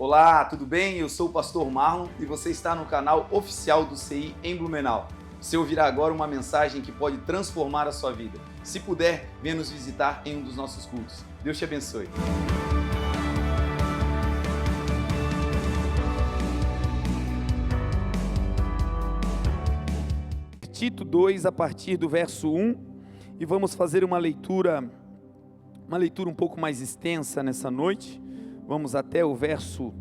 Olá, tudo bem? Eu sou o pastor Marlon e você está no canal oficial do CI em Blumenau. Você ouvirá agora uma mensagem que pode transformar a sua vida. Se puder, venha nos visitar em um dos nossos cultos. Deus te abençoe. Tito 2, a partir do verso 1, e vamos fazer uma leitura um pouco mais extensa nessa noite. Vamos até o verso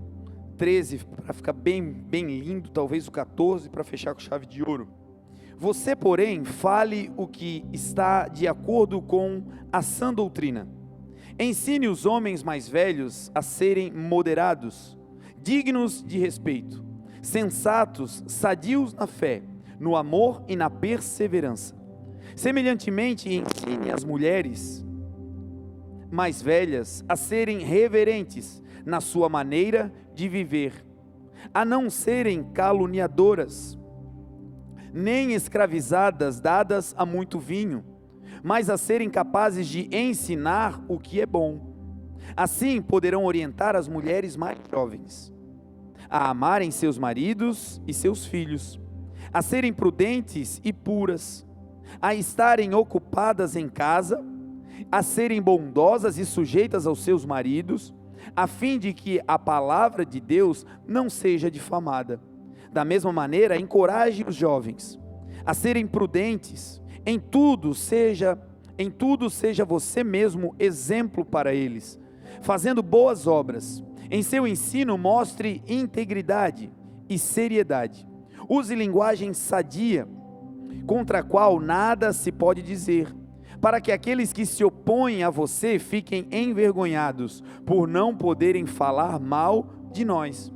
13, para ficar bem lindo, talvez o 14, para fechar com chave de ouro. Você, porém, fale o que está de acordo com a sã doutrina. Ensine os homens mais velhos a serem moderados, dignos de respeito, sensatos, sadios na fé, no amor e na perseverança. Semelhantemente, ensine as mulheres mais velhas a serem reverentes na sua maneira de viver, a não serem caluniadoras, nem escravizadas, dadas a muito vinho, mas a serem capazes de ensinar o que é bom. Assim poderão orientar as mulheres mais jovens a amarem seus maridos e seus filhos, a serem prudentes e puras, a estarem ocupadas em casa, a serem bondosas e sujeitas aos seus maridos, a fim de que a palavra de Deus não seja difamada. Da mesma maneira, encoraje os jovens a serem prudentes, em tudo seja você mesmo exemplo para eles, fazendo boas obras. Em seu ensino mostre integridade e seriedade. Use linguagem sadia, contra a qual nada se pode dizer, para que aqueles que se opõem a você fiquem envergonhados, por não poderem falar mal de nós.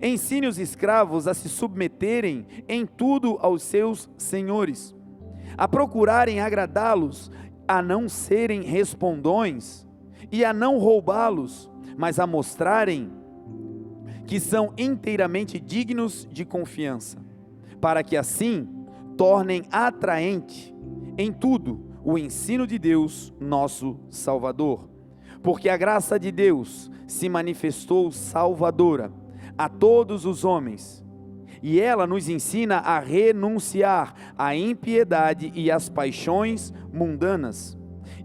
Ensine os escravos a se submeterem em tudo aos seus senhores, a procurarem agradá-los, a não serem respondões e a não roubá-los, mas a mostrarem que são inteiramente dignos de confiança, para que assim tornem atraente em tudo o ensino de Deus, nosso Salvador. Porque a graça de Deus se manifestou salvadora a todos os homens, e ela nos ensina a renunciar à impiedade e às paixões mundanas,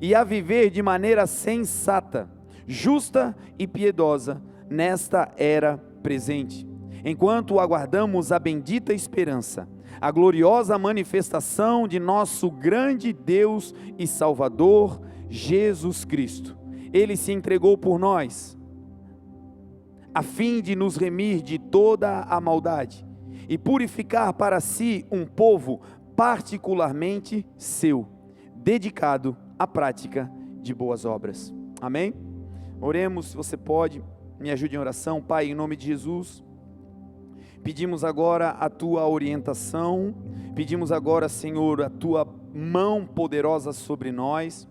e a viver de maneira sensata, justa e piedosa nesta era presente, enquanto aguardamos a bendita esperança, a gloriosa manifestação de nosso grande Deus e Salvador, Jesus Cristo. Ele se entregou por nós, a fim de nos remir de toda a maldade e purificar para si um povo particularmente seu, dedicado à prática de boas obras. Amém? Oremos, se você pode, me ajude em oração. Pai, em nome de Jesus, pedimos agora a Tua orientação, pedimos agora, Senhor, a Tua mão poderosa sobre nós,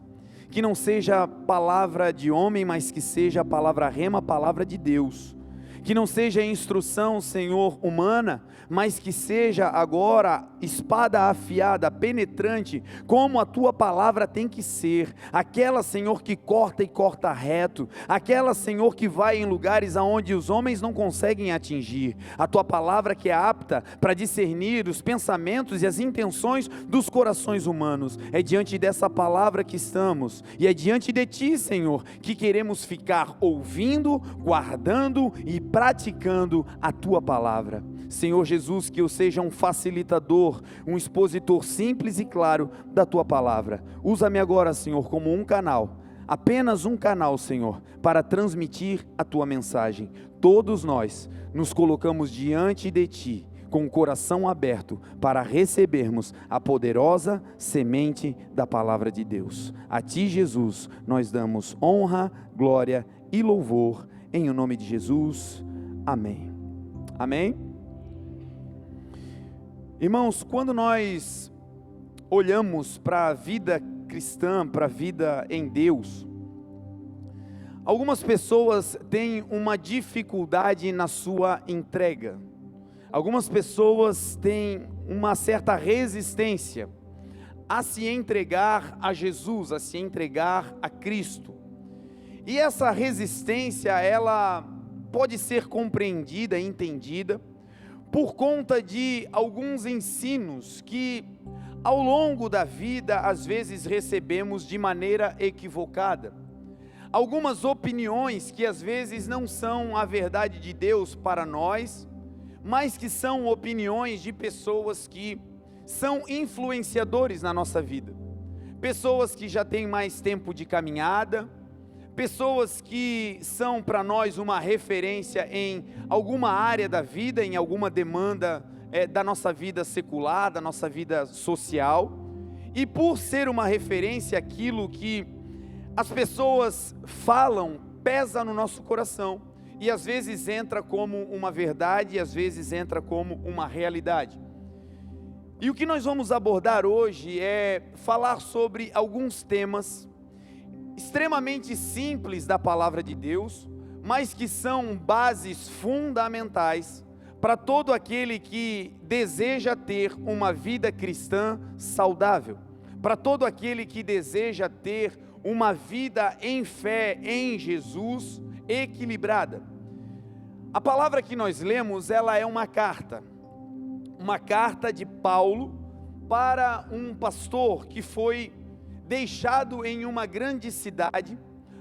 que não seja palavra de homem, mas que seja a palavra rema, a palavra de Deus, que não seja instrução, Senhor, humana, mas que seja agora espada afiada, penetrante, como a Tua palavra tem que ser, aquela, Senhor, que corta e corta reto, aquela, Senhor, que vai em lugares aonde os homens não conseguem atingir, a Tua palavra que é apta para discernir os pensamentos e as intenções dos corações humanos. É diante dessa palavra que estamos, e é diante de Ti, Senhor, que queremos ficar ouvindo, guardando e praticando a Tua palavra. Senhor Jesus, que eu seja um facilitador, um expositor simples e claro da Tua palavra. Usa-me agora, Senhor, como um canal, apenas um canal, Senhor, para transmitir a Tua mensagem. Todos nós nos colocamos diante de Ti, com o coração aberto, para recebermos a poderosa semente da palavra de Deus. A Ti, Jesus, nós damos honra, glória e louvor, em o nome de Jesus. Amém. Amém? Irmãos, quando nós olhamos para a vida cristã, para a vida em Deus, algumas pessoas têm uma dificuldade na sua entrega. Algumas pessoas têm uma certa resistência a se entregar a Jesus, a se entregar a Cristo. E essa resistência, ela pode ser compreendida, entendida, por conta de alguns ensinos que ao longo da vida às vezes recebemos de maneira equivocada. Algumas opiniões que às vezes não são a verdade de Deus para nós, mas que são opiniões de pessoas que são influenciadores na nossa vida. Pessoas que já têm mais tempo de caminhada, pessoas que são para nós uma referência em alguma área da vida, em alguma demanda da nossa vida secular, da nossa vida social, e por ser uma referência, aquilo que as pessoas falam pesa no nosso coração, e às vezes entra como uma verdade, e às vezes entra como uma realidade. E o que nós vamos abordar hoje é falar sobre alguns temas extremamente simples da palavra de Deus, mas que são bases fundamentais para todo aquele que deseja ter uma vida cristã saudável, para todo aquele que deseja ter uma vida em fé em Jesus equilibrada. A palavra que nós lemos, ela é uma carta de Paulo para um pastor que foi deixado em uma grande cidade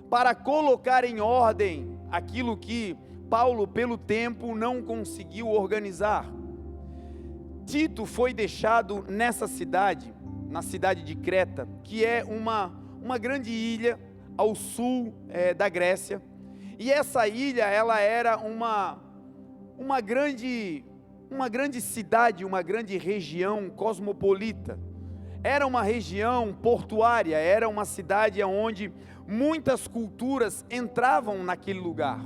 para colocar em ordem aquilo que Paulo, pelo tempo, não conseguiu organizar. Tito foi deixado nessa cidade, na cidade de Creta, que é uma grande ilha ao sul da Grécia, e essa ilha, ela era uma grande cidade, uma grande região cosmopolita. Era uma região portuária, era uma cidade onde muitas culturas entravam naquele lugar.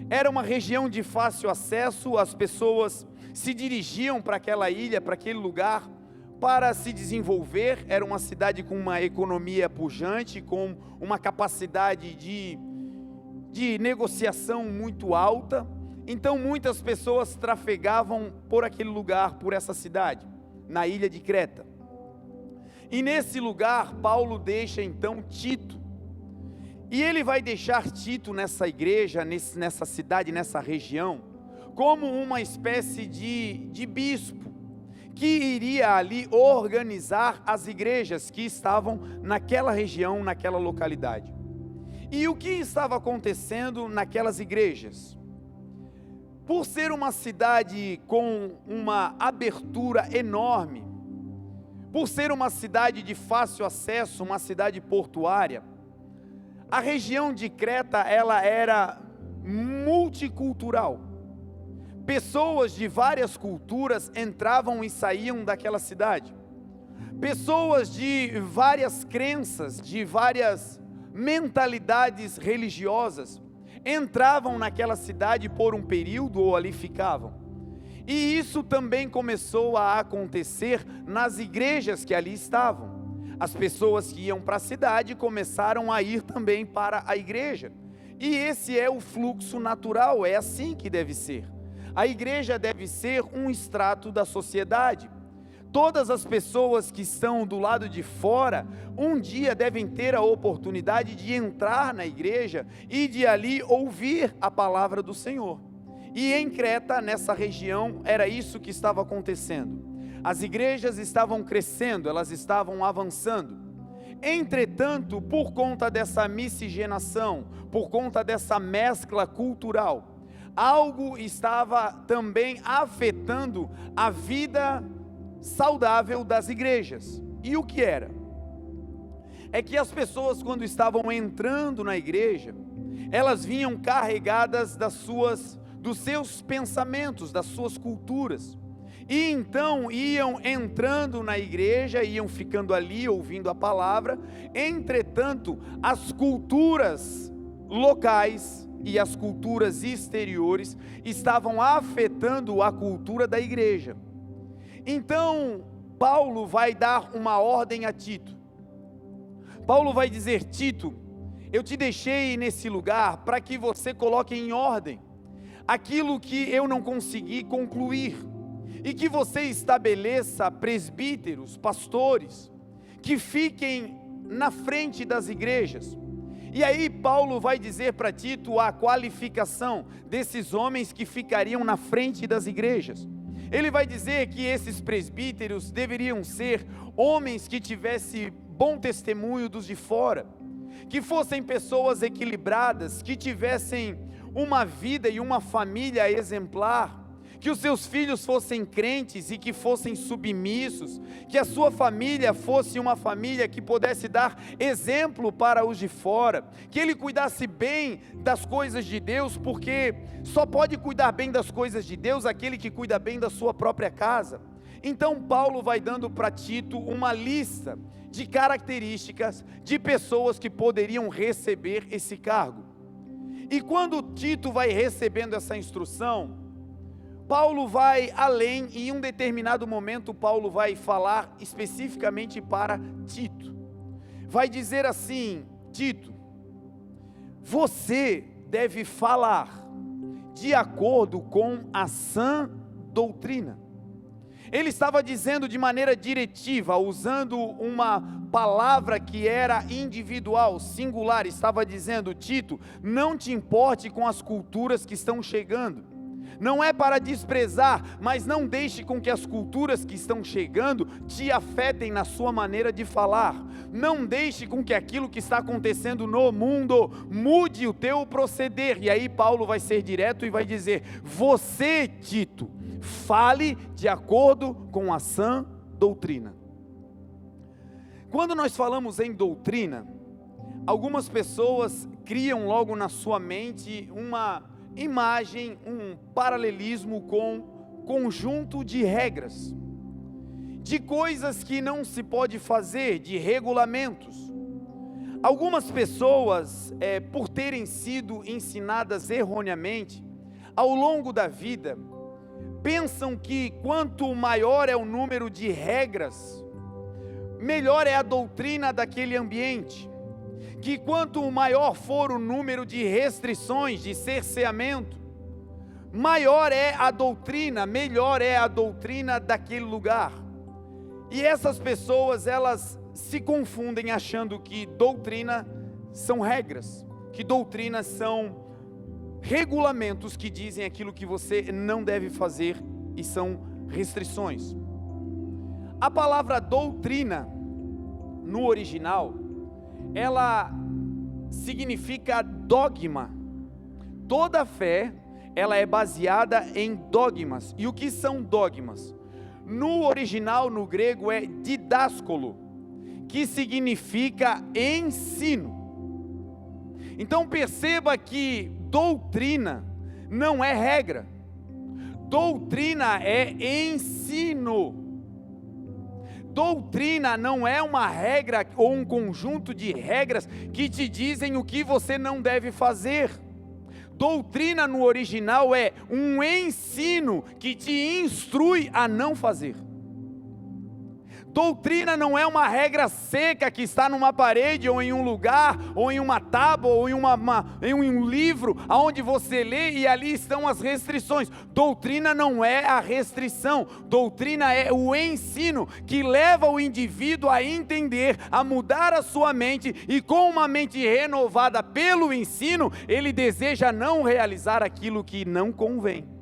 Era uma região de fácil acesso, as pessoas se dirigiam para aquela ilha, para aquele lugar, para se desenvolver. Era uma cidade com uma economia pujante, com uma capacidade de negociação muito alta. Então muitas pessoas trafegavam por aquele lugar, por essa cidade, na ilha de Creta. E nesse lugar, Paulo deixa então Tito. E ele vai deixar Tito nessa igreja, nessa cidade, nessa região, como uma espécie de bispo, que iria ali organizar as igrejas que estavam naquela região, naquela localidade. E o que estava acontecendo naquelas igrejas? Por ser uma cidade com uma abertura enorme, por ser uma cidade de fácil acesso, uma cidade portuária, a região de Creta, ela era multicultural. Pessoas de várias culturas entravam e saíam daquela cidade. Pessoas de várias crenças, de várias mentalidades religiosas, entravam naquela cidade por um período ou ali ficavam. E isso também começou a acontecer nas igrejas que ali estavam. As pessoas que iam para a cidade começaram a ir também para a igreja. E esse é o fluxo natural, é assim que deve ser. A igreja deve ser um extrato da sociedade. Todas as pessoas que estão do lado de fora, um dia devem ter a oportunidade de entrar na igreja e de ali ouvir a palavra do Senhor. E em Creta, nessa região, era isso que estava acontecendo. As igrejas estavam crescendo, elas estavam avançando. Entretanto, por conta dessa miscigenação, por conta dessa mescla cultural, algo estava também afetando a vida saudável das igrejas. E o que era? É que as pessoas, quando estavam entrando na igreja, elas vinham carregadas dos seus pensamentos, das suas culturas. E então iam entrando na igreja, iam ficando ali ouvindo a palavra. Entretanto, as culturas locais e as culturas exteriores estavam afetando a cultura da igreja. Então, Paulo vai dar uma ordem a Tito. Paulo vai dizer: Tito, eu te deixei nesse lugar para que você coloque em ordem aquilo que eu não consegui concluir, e que você estabeleça presbíteros, pastores, que fiquem na frente das igrejas. E aí Paulo vai dizer para Tito a qualificação desses homens que ficariam na frente das igrejas. Ele vai dizer que esses presbíteros deveriam ser homens que tivessem bom testemunho dos de fora, que fossem pessoas equilibradas, que tivessem uma vida e uma família exemplar, que os seus filhos fossem crentes e que fossem submissos, que a sua família fosse uma família que pudesse dar exemplo para os de fora, que ele cuidasse bem das coisas de Deus, porque só pode cuidar bem das coisas de Deus aquele que cuida bem da sua própria casa. Então Paulo vai dando para Tito uma lista de características de pessoas que poderiam receber esse cargo. E quando Tito vai recebendo essa instrução, Paulo vai além, e em um determinado momento Paulo vai falar especificamente para Tito. Vai dizer assim: Tito, você deve falar de acordo com a sã doutrina. Ele estava dizendo de maneira diretiva, usando uma palavra que era individual, singular. Estava dizendo: Tito, não te importe com as culturas que estão chegando. Não é para desprezar, mas não deixe com que as culturas que estão chegando te afetem na sua maneira de falar. Não deixe com que aquilo que está acontecendo no mundo mude o teu proceder. E aí Paulo vai ser direto e vai dizer: você, Tito, fale de acordo com a sã doutrina. Quando nós falamos em doutrina, algumas pessoas criam logo na sua mente uma imagem, um paralelismo com conjunto de regras, de coisas que não se pode fazer, de regulamentos. Algumas pessoas, por terem sido ensinadas erroneamente, ao longo da vida, pensam que quanto maior é o número de regras, melhor é a doutrina daquele ambiente. Que quanto maior for o número de restrições, de cerceamento, maior é a doutrina, melhor é a doutrina daquele lugar. E essas pessoas, elas se confundem achando que doutrina são regras, que doutrina são regulamentos que dizem aquilo que você não deve fazer e são restrições. A palavra doutrina, no original, ela significa dogma. Toda fé, ela é baseada em dogmas. E o que são dogmas? No original, no grego, é didáskolo, que significa ensino. Então perceba que doutrina não é regra. Doutrina é ensino. Doutrina não é uma regra ou um conjunto de regras que te dizem o que você não deve fazer. Doutrina no original é um ensino que te instrui a não fazer. Doutrina não é uma regra seca que está numa parede, ou em um lugar, ou em uma tábua, ou em um livro, onde você lê e ali estão as restrições. Doutrina não é a restrição, doutrina é o ensino que leva o indivíduo a entender, a mudar a sua mente, e com uma mente renovada pelo ensino, ele deseja não realizar aquilo que não convém.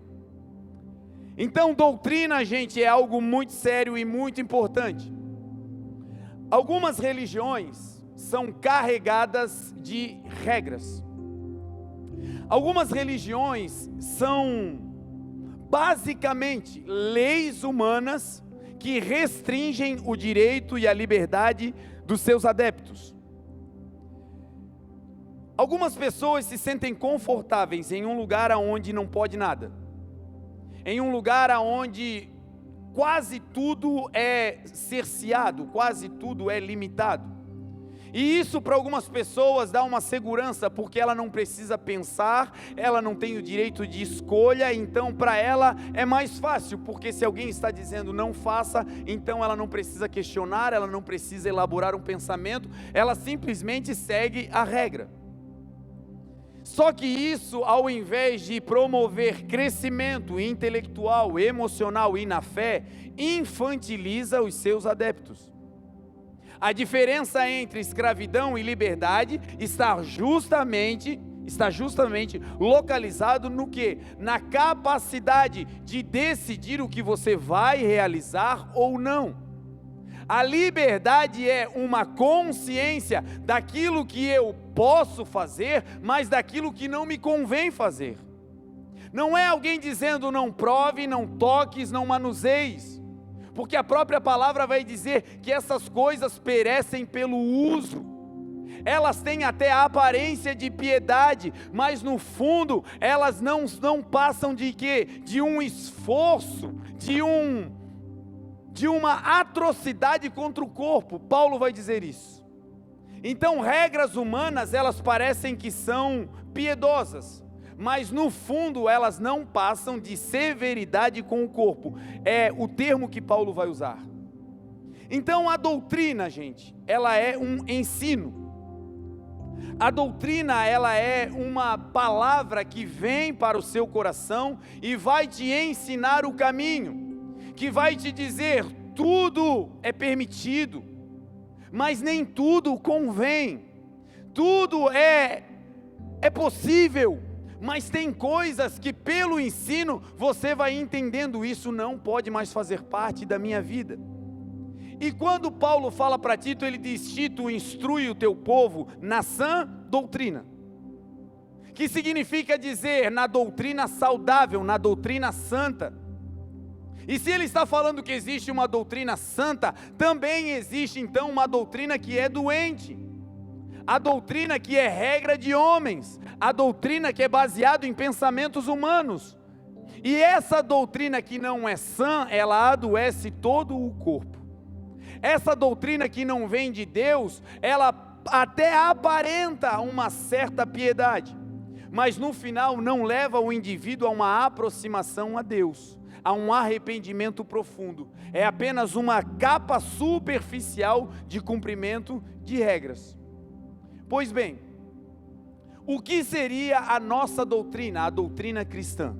Então, doutrina, gente, é algo muito sério e muito importante. Algumas religiões são carregadas de regras. Algumas religiões são basicamente leis humanas que restringem o direito e a liberdade dos seus adeptos. Algumas pessoas se sentem confortáveis em um lugar onde não pode nada, em um lugar onde quase tudo é cerceado, quase tudo é limitado. E isso para algumas pessoas dá uma segurança, porque ela não precisa pensar, ela não tem o direito de escolha, então para ela é mais fácil, porque se alguém está dizendo não faça, então ela não precisa questionar, ela não precisa elaborar um pensamento, ela simplesmente segue a regra. Só que isso, ao invés de promover crescimento intelectual, emocional e na fé, infantiliza os seus adeptos. A diferença entre escravidão e liberdade está justamente localizado no quê? Na capacidade de decidir o que você vai realizar ou não. A liberdade é uma consciência daquilo que eu posso fazer, mas daquilo que não me convém fazer. Não é alguém dizendo não prove, não toques, não manuseis, porque a própria palavra vai dizer que essas coisas perecem pelo uso. Elas têm até a aparência de piedade, mas no fundo elas não passam de quê? De um esforço, de uma atrocidade contra o corpo. Paulo vai dizer isso. Então, regras humanas, elas parecem que são piedosas, mas no fundo elas não passam de severidade com o corpo. É o termo que Paulo vai usar. Então, a doutrina, gente, ela é um ensino. A doutrina, ela é uma palavra que vem para o seu coração e vai te ensinar o caminho, que vai te dizer, tudo é permitido, mas nem tudo convém. Tudo é possível, mas tem coisas que pelo ensino você vai entendendo, isso não pode mais fazer parte da minha vida. E quando Paulo fala para Tito, ele diz, Tito, instrui o teu povo na sã doutrina, que significa dizer, na doutrina saudável, na doutrina santa. E se ele está falando que existe uma doutrina santa, também existe então uma doutrina que é doente, a doutrina que é regra de homens, a doutrina que é baseada em pensamentos humanos, e essa doutrina que não é sã, ela adoece todo o corpo. Essa doutrina que não vem de Deus, ela até aparenta uma certa piedade, mas no final não leva o indivíduo a uma aproximação a Deus, a um arrependimento profundo. É apenas uma capa superficial de cumprimento de regras. Pois bem, o que seria a nossa doutrina, a doutrina cristã?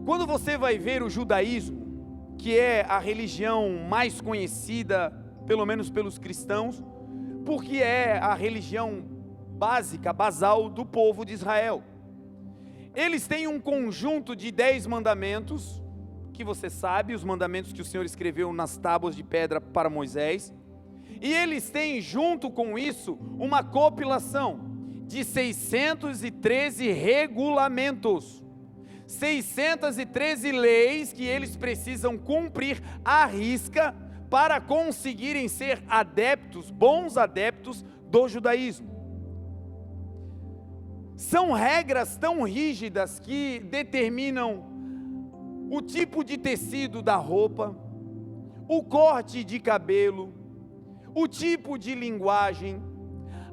Quando você vai ver o judaísmo, que é a religião mais conhecida, pelo menos pelos cristãos, porque é a religião básica, basal do povo de Israel. Eles têm um conjunto de 10 mandamentos, que você sabe, os mandamentos que o Senhor escreveu nas tábuas de pedra para Moisés, e eles têm junto com isso uma compilação de 613 regulamentos, 613 leis que eles precisam cumprir à risca para conseguirem ser adeptos, bons adeptos do judaísmo. São regras tão rígidas que determinam o tipo de tecido da roupa, o corte de cabelo, o tipo de linguagem,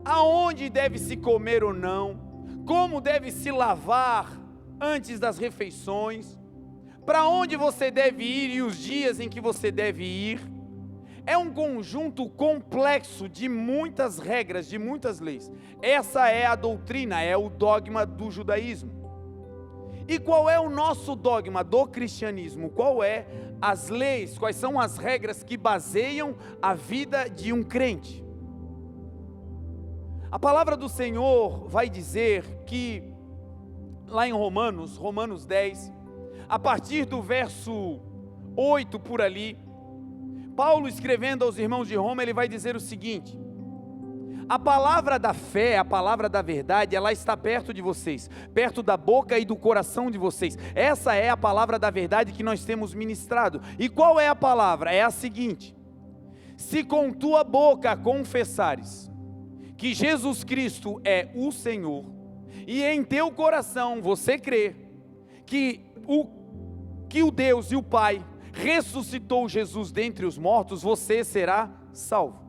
aonde deve se comer ou não, como deve se lavar antes das refeições, para onde você deve ir e os dias em que você deve ir. É um conjunto complexo de muitas regras, de muitas leis. Essa é a doutrina, é o dogma do judaísmo. E qual é o nosso dogma do cristianismo? Qual é as leis, quais são as regras que baseiam a vida de um crente? A palavra do Senhor vai dizer que, lá em Romanos 10, a partir do verso 8 por ali, Paulo escrevendo aos irmãos de Roma, ele vai dizer o seguinte: a palavra da fé, a palavra da verdade, ela está perto de vocês, perto da boca e do coração de vocês. Essa é a palavra da verdade que nós temos ministrado. E qual é a palavra? É a seguinte: se com tua boca confessares que Jesus Cristo é o Senhor, e em teu coração você crê que o Deus e o Pai ressuscitou Jesus dentre os mortos, você será salvo.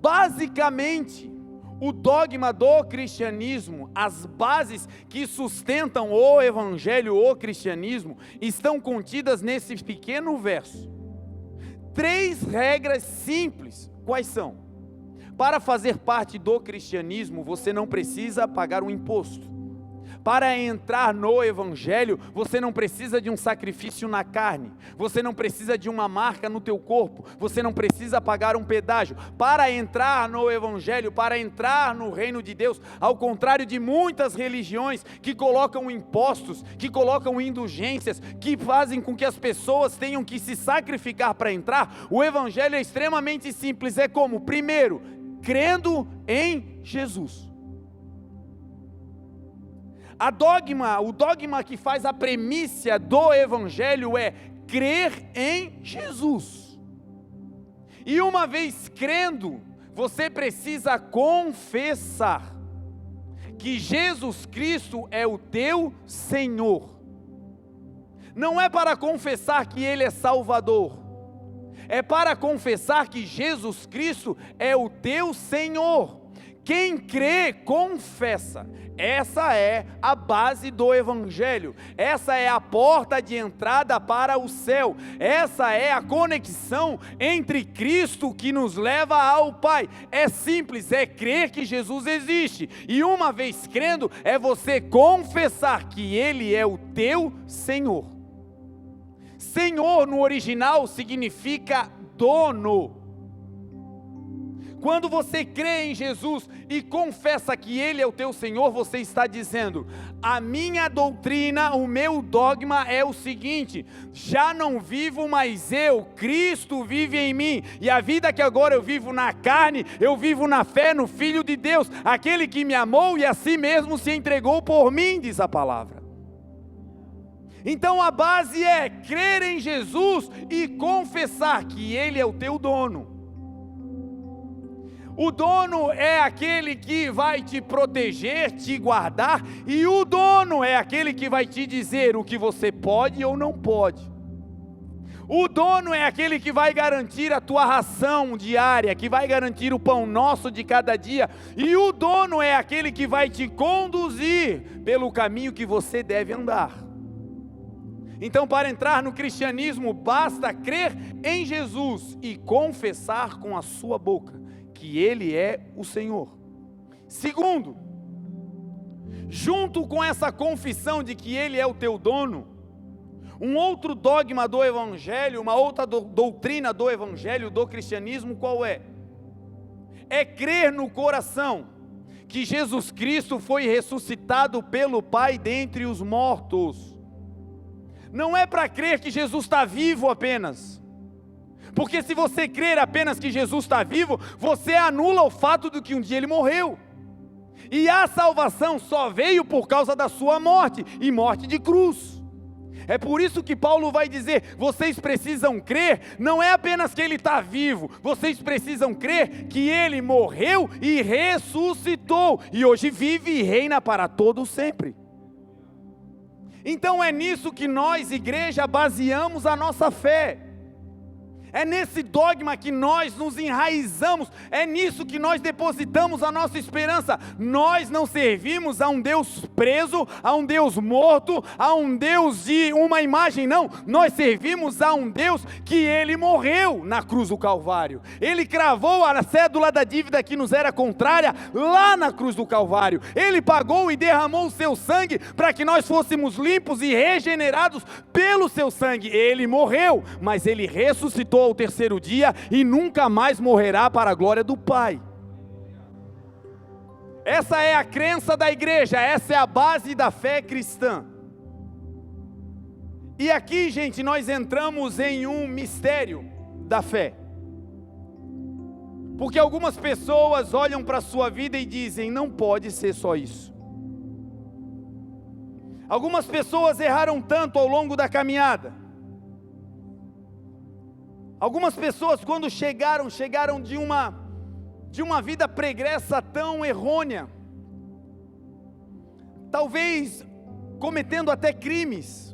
Basicamente, o dogma do cristianismo, as bases que sustentam o evangelho, o cristianismo, estão contidas nesse pequeno verso. 3 regras simples. Quais são? Para fazer parte do cristianismo, você não precisa pagar um imposto. Para entrar no Evangelho, você não precisa de um sacrifício na carne, você não precisa de uma marca no teu corpo, você não precisa pagar um pedágio. Para entrar no Evangelho, para entrar no reino de Deus, ao contrário de muitas religiões que colocam impostos, que colocam indulgências, que fazem com que as pessoas tenham que se sacrificar para entrar, o Evangelho é extremamente simples. É como? Primeiro, crendo em Jesus. O dogma que faz a premissa do Evangelho é crer em Jesus. E uma vez crendo, você precisa confessar que Jesus Cristo é o teu Senhor. Não é para confessar que Ele é Salvador, é para confessar que Jesus Cristo é o teu Senhor. Quem crê, confessa. Essa é a base do Evangelho, essa é a porta de entrada para o céu, essa é a conexão entre Cristo que nos leva ao Pai. É simples, é crer que Jesus existe, e uma vez crendo, é você confessar que Ele é o teu Senhor. Senhor no original significa dono. Quando você crê em Jesus e confessa que Ele é o teu Senhor, você está dizendo: a minha doutrina, o meu dogma é o seguinte: já não vivo mais eu, Cristo vive em mim, e a vida que agora eu vivo na carne, eu vivo na fé no Filho de Deus, aquele que me amou e a si mesmo se entregou por mim, diz a palavra. Então a base é crer em Jesus e confessar que Ele é o teu dono. O dono é aquele que vai te proteger, te guardar, e o dono é aquele que vai te dizer o que você pode ou não pode. O dono é aquele que vai garantir a tua ração diária, que vai garantir o pão nosso de cada dia, e o dono é aquele que vai te conduzir pelo caminho que você deve andar. Então, para entrar no cristianismo, basta crer em Jesus e confessar com a sua boca que Ele é o Senhor. Segundo, junto com essa confissão de que Ele é o teu dono, um outro dogma do Evangelho, uma outra doutrina do Evangelho, do cristianismo, qual é? É crer no coração que Jesus Cristo foi ressuscitado pelo Pai dentre os mortos. Não é para crer que Jesus está vivo apenas, porque se você crer apenas que Jesus está vivo, você anula o fato de que um dia Ele morreu, e a salvação só veio por causa da sua morte, e morte de cruz. É por isso que Paulo vai dizer: vocês precisam crer, não é apenas que Ele está vivo, vocês precisam crer que Ele morreu e ressuscitou, e hoje vive e reina para todo sempre. Então é nisso que nós, igreja, baseamos a nossa fé. É nesse dogma que nós nos enraizamos, é nisso que nós depositamos a nossa esperança. Nós não servimos a um Deus preso, a um Deus morto, a um Deus de uma imagem, não. Nós servimos a um Deus que Ele morreu na cruz do Calvário. Ele cravou a cédula da dívida que nos era contrária lá na cruz do Calvário. Ele pagou e derramou o seu sangue para que nós fôssemos limpos e regenerados pelo seu sangue. Ele morreu, mas Ele ressuscitou ao terceiro dia e nunca mais morrerá para a glória do Pai. Essa é a crença da igreja, essa é a base da fé cristã. E aqui, gente, nós entramos em um mistério da fé, porque algumas pessoas olham para a sua vida e dizem: não pode ser só isso. Algumas pessoas erraram tanto ao longo da caminhada. Algumas pessoas, quando chegaram de uma vida pregressa tão errônea, talvez cometendo até crimes,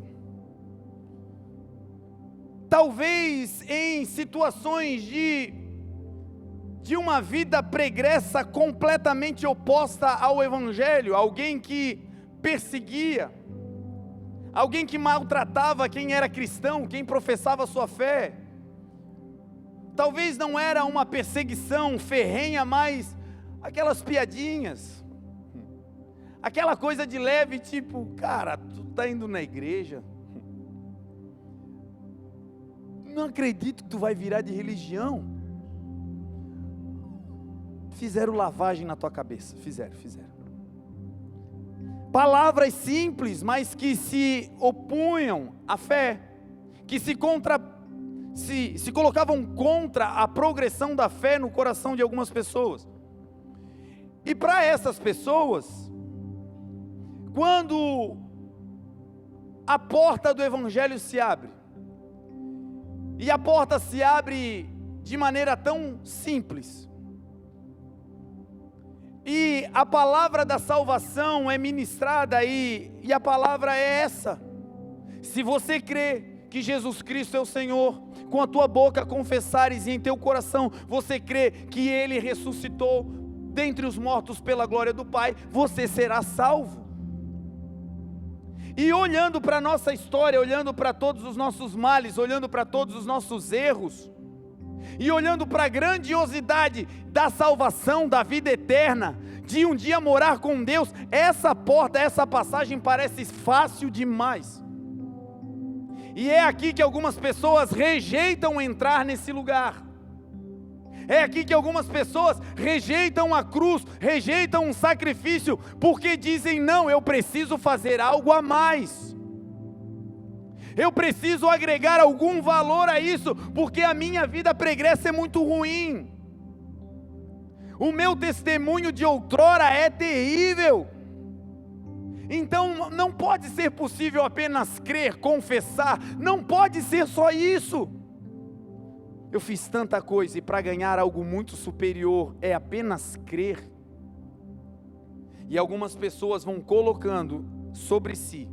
talvez em situações de uma vida pregressa completamente oposta ao Evangelho, alguém que perseguia, alguém que maltratava quem era cristão, quem professava sua fé. Talvez não era uma perseguição ferrenha, mas aquelas piadinhas, aquela coisa de leve, tipo, cara, tu tá indo na igreja, não acredito que tu vai virar de religião. Fizeram lavagem na tua cabeça, fizeram. Palavras simples, mas que se opunham à fé, que se colocavam contra a progressão da fé no coração de algumas pessoas. E para essas pessoas, quando a porta do evangelho se abre, e a porta se abre de maneira tão simples, e a palavra da salvação é ministrada e a palavra é essa: se você crê que Jesus Cristo é o Senhor, com a tua boca confessares e em teu coração você crê que Ele ressuscitou dentre os mortos pela glória do Pai, você será salvo. E olhando para a nossa história, olhando para todos os nossos males, olhando para todos os nossos erros, e olhando para a grandiosidade da salvação, da vida eterna, de um dia morar com Deus, essa porta, essa passagem parece fácil demais. E é aqui que algumas pessoas rejeitam entrar nesse lugar. É aqui que algumas pessoas rejeitam a cruz, rejeitam um sacrifício, porque dizem: não, eu preciso fazer algo a mais. Eu preciso agregar algum valor a isso, porque a minha vida pregressa é muito ruim. O meu testemunho de outrora é terrível. Então não pode ser possível apenas crer, confessar, não pode ser só isso. Eu fiz tanta coisa e para ganhar algo muito superior é apenas crer. E algumas pessoas vão colocando sobre si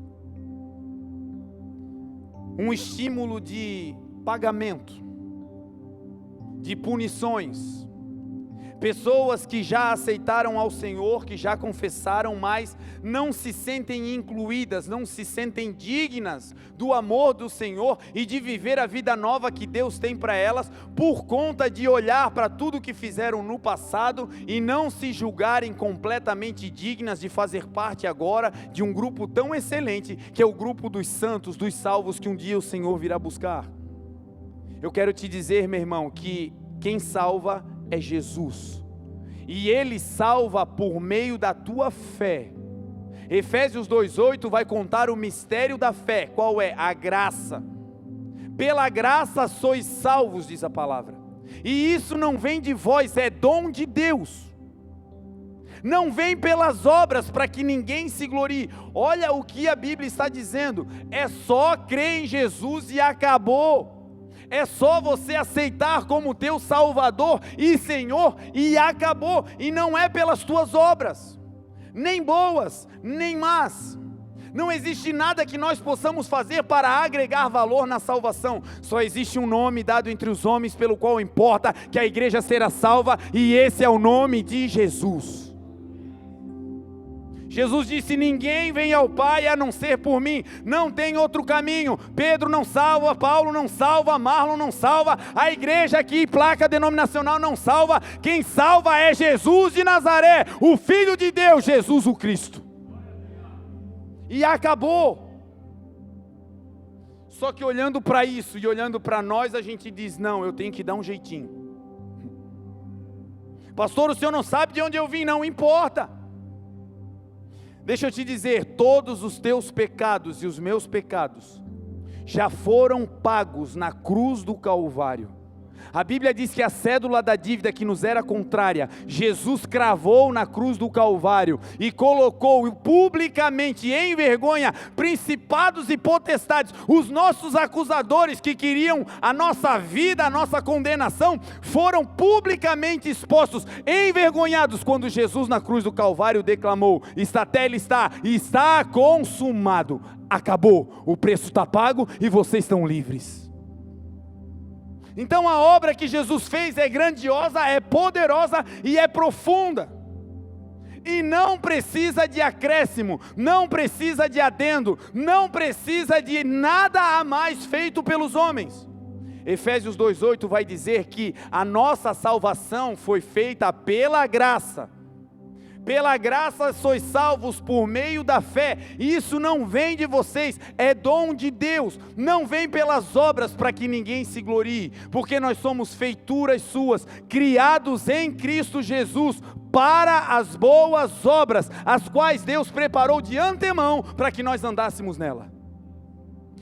um estímulo de pagamento, de punições. Pessoas que já aceitaram ao Senhor, que já confessaram, mas não se sentem incluídas, não se sentem dignas do amor do Senhor e de viver a vida nova que Deus tem para elas, por conta de olhar para tudo que fizeram no passado e não se julgarem completamente dignas de fazer parte agora de um grupo tão excelente, que é o grupo dos santos, dos salvos, que um dia o Senhor virá buscar. Eu quero te dizer, meu irmão, que quem salva é Jesus, e Ele salva por meio da tua fé. Efésios 2:8 vai contar o mistério da fé. Qual é? A graça. Pela graça sois salvos, diz a palavra, e isso não vem de vós, é dom de Deus, não vem pelas obras, para que ninguém se glorie. Olha o que a Bíblia está dizendo: é só crer em Jesus e acabou. É só você aceitar como teu Salvador e Senhor e acabou. E não é pelas tuas obras, nem boas, nem más. Não existe nada que nós possamos fazer para agregar valor na salvação. Só existe um nome dado entre os homens pelo qual importa que a igreja será salva, e esse é o nome de Jesus. Jesus disse: ninguém vem ao Pai a não ser por mim, não tem outro caminho. Pedro não salva, Paulo não salva, Marlon não salva, a igreja aqui, placa denominacional, não salva. Quem salva é Jesus de Nazaré, o Filho de Deus, Jesus o Cristo. E acabou. Só que olhando para isso e olhando para nós, a gente diz: não, eu tenho que dar um jeitinho. Pastor, o senhor não sabe de onde eu vim. Não importa. Deixa eu te dizer, todos os teus pecados e os meus pecados já foram pagos na cruz do Calvário. A Bíblia diz que a cédula da dívida que nos era contrária, Jesus cravou na cruz do Calvário e colocou publicamente em vergonha principados e potestades. Os nossos acusadores que queriam a nossa vida, a nossa condenação, foram publicamente expostos, envergonhados, quando Jesus na cruz do Calvário declamou: está consumado, acabou, o preço está pago e vocês estão livres. Então a obra que Jesus fez é grandiosa, é poderosa e é profunda. E não precisa de acréscimo, não precisa de adendo, não precisa de nada a mais feito pelos homens. Efésios 2:8 vai dizer que a nossa salvação foi feita pela graça Pela graça sois salvos por meio da fé. Isso não vem de vocês, é dom de Deus. Não vem pelas obras para que ninguém se glorie, porque nós somos feituras suas, criados em Cristo Jesus, para as boas obras, as quais Deus preparou de antemão para que nós andássemos nela.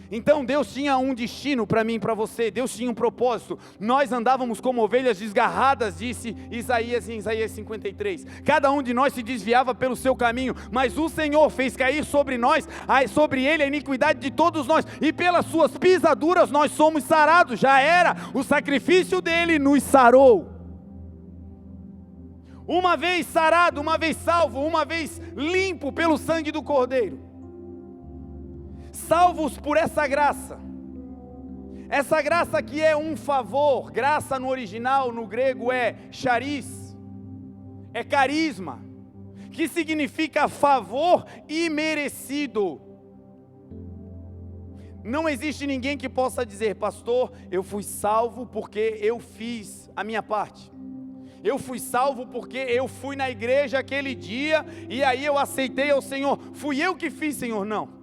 Então Deus tinha um destino para mim e para você, Deus tinha um propósito. Nós andávamos como ovelhas desgarradas, disse Isaías em Isaías 53. Cada um de nós se desviava pelo seu caminho, mas o Senhor fez cair sobre nós, sobre ele a iniquidade de todos nós, e pelas suas pisaduras nós somos sarados. Já era, o sacrifício dele nos sarou. Uma vez sarado, uma vez salvo, uma vez limpo pelo sangue do Cordeiro. Salvos por essa graça que é um favor. Graça no original, no grego é charis, é carisma, que significa favor imerecido. Não existe ninguém que possa dizer: pastor, eu fui salvo porque eu fiz a minha parte, eu fui salvo porque eu fui na igreja aquele dia, e aí eu aceitei ao Senhor, fui eu que fiz, Senhor. Não.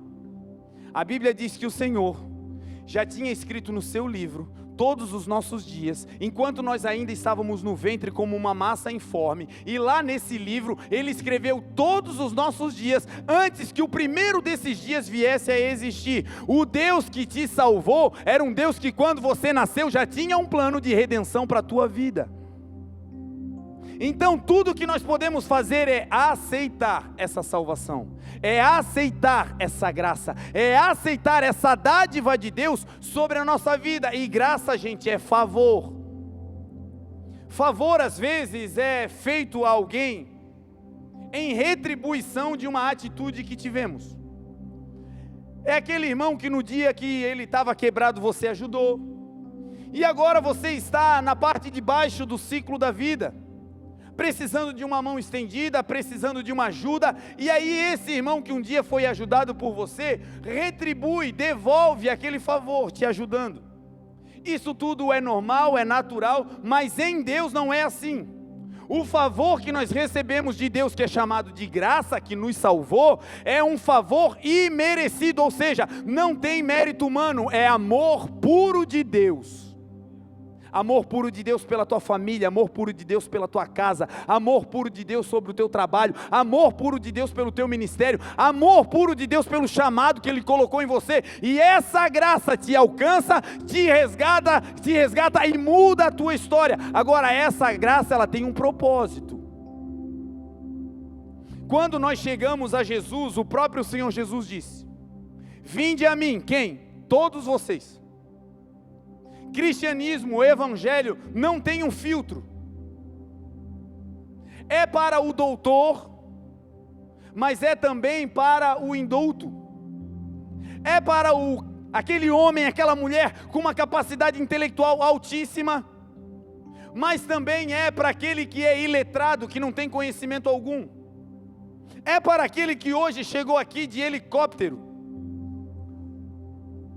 A Bíblia diz que o Senhor já tinha escrito no seu livro todos os nossos dias, enquanto nós ainda estávamos no ventre como uma massa informe, e lá nesse livro Ele escreveu todos os nossos dias, antes que o primeiro desses dias viesse a existir. O Deus que te salvou era um Deus que quando você nasceu já tinha um plano de redenção para a tua vida. Então tudo que nós podemos fazer é aceitar essa salvação, é aceitar essa graça, é aceitar essa dádiva de Deus sobre a nossa vida. E graça, gente, é favor. Favor às vezes é feito a alguém em retribuição de uma atitude que tivemos. É aquele irmão que no dia que ele estava quebrado você ajudou, e agora você está na parte de baixo do ciclo da vida, precisando de uma mão estendida, precisando de uma ajuda, e aí esse irmão que um dia foi ajudado por você, retribui, devolve aquele favor te ajudando. Isso tudo é normal, é natural, mas em Deus não é assim. O favor que nós recebemos de Deus, que é chamado de graça, que nos salvou, é um favor imerecido, ou seja, não tem mérito humano, é amor puro de Deus. Amor puro de Deus pela tua família, amor puro de Deus pela tua casa, amor puro de Deus sobre o teu trabalho, amor puro de Deus pelo teu ministério, amor puro de Deus pelo chamado que Ele colocou em você, e essa graça te alcança, te resgata e muda a tua história. Agora essa graça, ela tem um propósito. Quando nós chegamos a Jesus, o próprio Senhor Jesus disse: vinde a mim, quem? Todos vocês. Cristianismo, o evangelho não tem um filtro. É para o doutor, mas é também para o indouto. É para aquele homem, aquela mulher com uma capacidade intelectual altíssima, mas também é para aquele que é iletrado, que não tem conhecimento algum. É para aquele que hoje chegou aqui de helicóptero,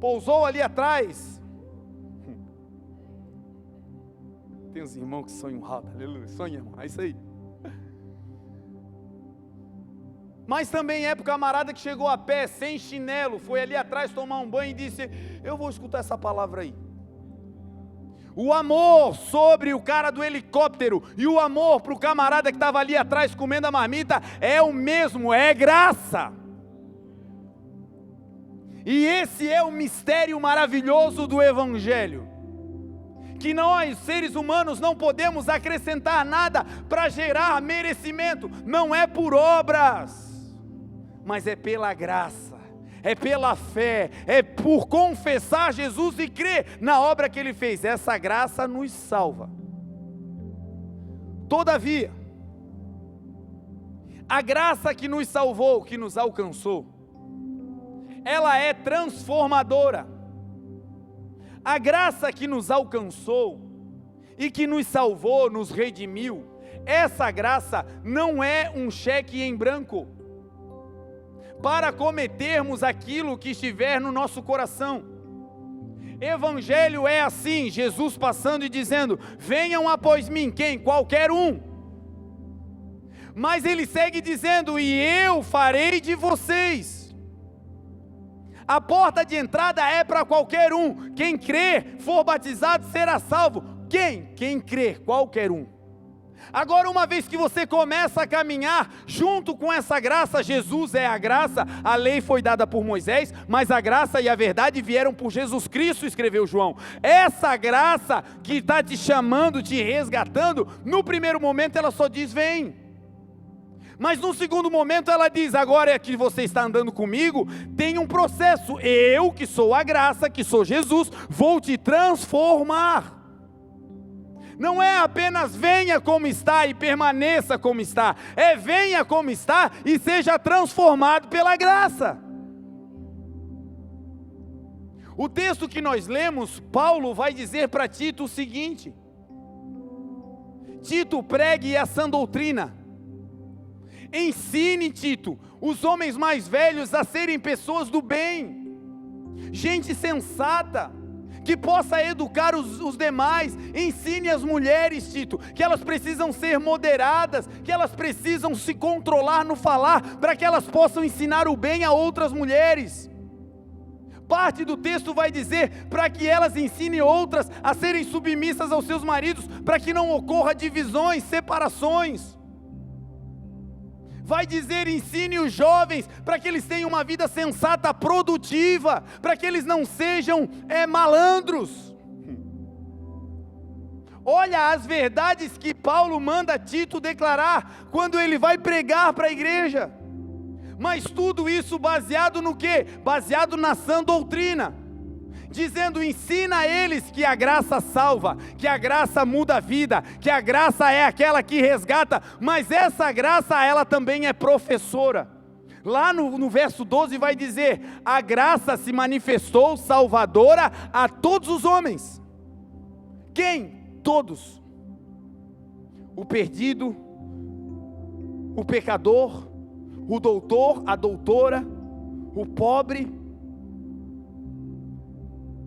pousou ali atrás. Tem uns irmãos que sonham alto, aleluia, sonha, irmão, é isso aí. Mas também é para o camarada que chegou a pé, sem chinelo, foi ali atrás tomar um banho e disse: eu vou escutar essa palavra aí. O amor sobre o cara do helicóptero e o amor para o camarada que estava ali atrás comendo a marmita é o mesmo, é graça. E esse é o mistério maravilhoso do evangelho, que nós, seres humanos, não podemos acrescentar nada para gerar merecimento. Não é por obras, mas é pela graça, é pela fé, é por confessar Jesus e crer na obra que Ele fez. Essa graça nos salva. Todavia, a graça que nos salvou, que nos alcançou, ela é transformadora. A graça que nos alcançou e que nos salvou, nos redimiu, essa graça não é um cheque em branco para cometermos aquilo que estiver no nosso coração. Evangelho é assim, Jesus passando e dizendo: venham após mim, quem? Qualquer um. Mas ele segue dizendo: e eu farei de vocês. A porta de entrada é para qualquer um. Quem crer, for batizado, será salvo. Quem crer, qualquer um. Agora, uma vez que você começa a caminhar junto com essa graça, Jesus é a graça, a lei foi dada por Moisés, mas a graça e a verdade vieram por Jesus Cristo, escreveu João. Essa graça que está te chamando, te resgatando, no primeiro momento ela só diz: vem. Mas no segundo momento ela diz: agora é que você está andando comigo, tem um processo. Eu, que sou a graça, que sou Jesus, vou te transformar. Não é apenas venha como está e permaneça como está. É venha como está e seja transformado pela graça. O texto que nós lemos, Paulo vai dizer para Tito o seguinte: Tito, pregue a sã doutrina. Ensine, Tito, os homens mais velhos a serem pessoas do bem, gente sensata, que possa educar os demais. Ensine as mulheres, Tito, que elas precisam ser moderadas, que elas precisam se controlar no falar, para que elas possam ensinar o bem a outras mulheres. Parte do texto vai dizer para que elas ensinem outras a serem submissas aos seus maridos, para que não ocorra divisões, separações. Vai dizer: ensine os jovens para que eles tenham uma vida sensata, produtiva, para que eles não sejam malandros. Olha as verdades que Paulo manda Tito declarar quando ele vai pregar para a igreja. Mas tudo isso baseado no quê? Baseado na sã doutrina. Dizendo: ensina a eles que a graça salva, que a graça muda a vida, que a graça é aquela que resgata, mas essa graça ela também é professora. Lá no verso 12 vai dizer: a graça se manifestou salvadora a todos os homens. Quem? Todos. O perdido, o pecador, o doutor, a doutora, o pobre,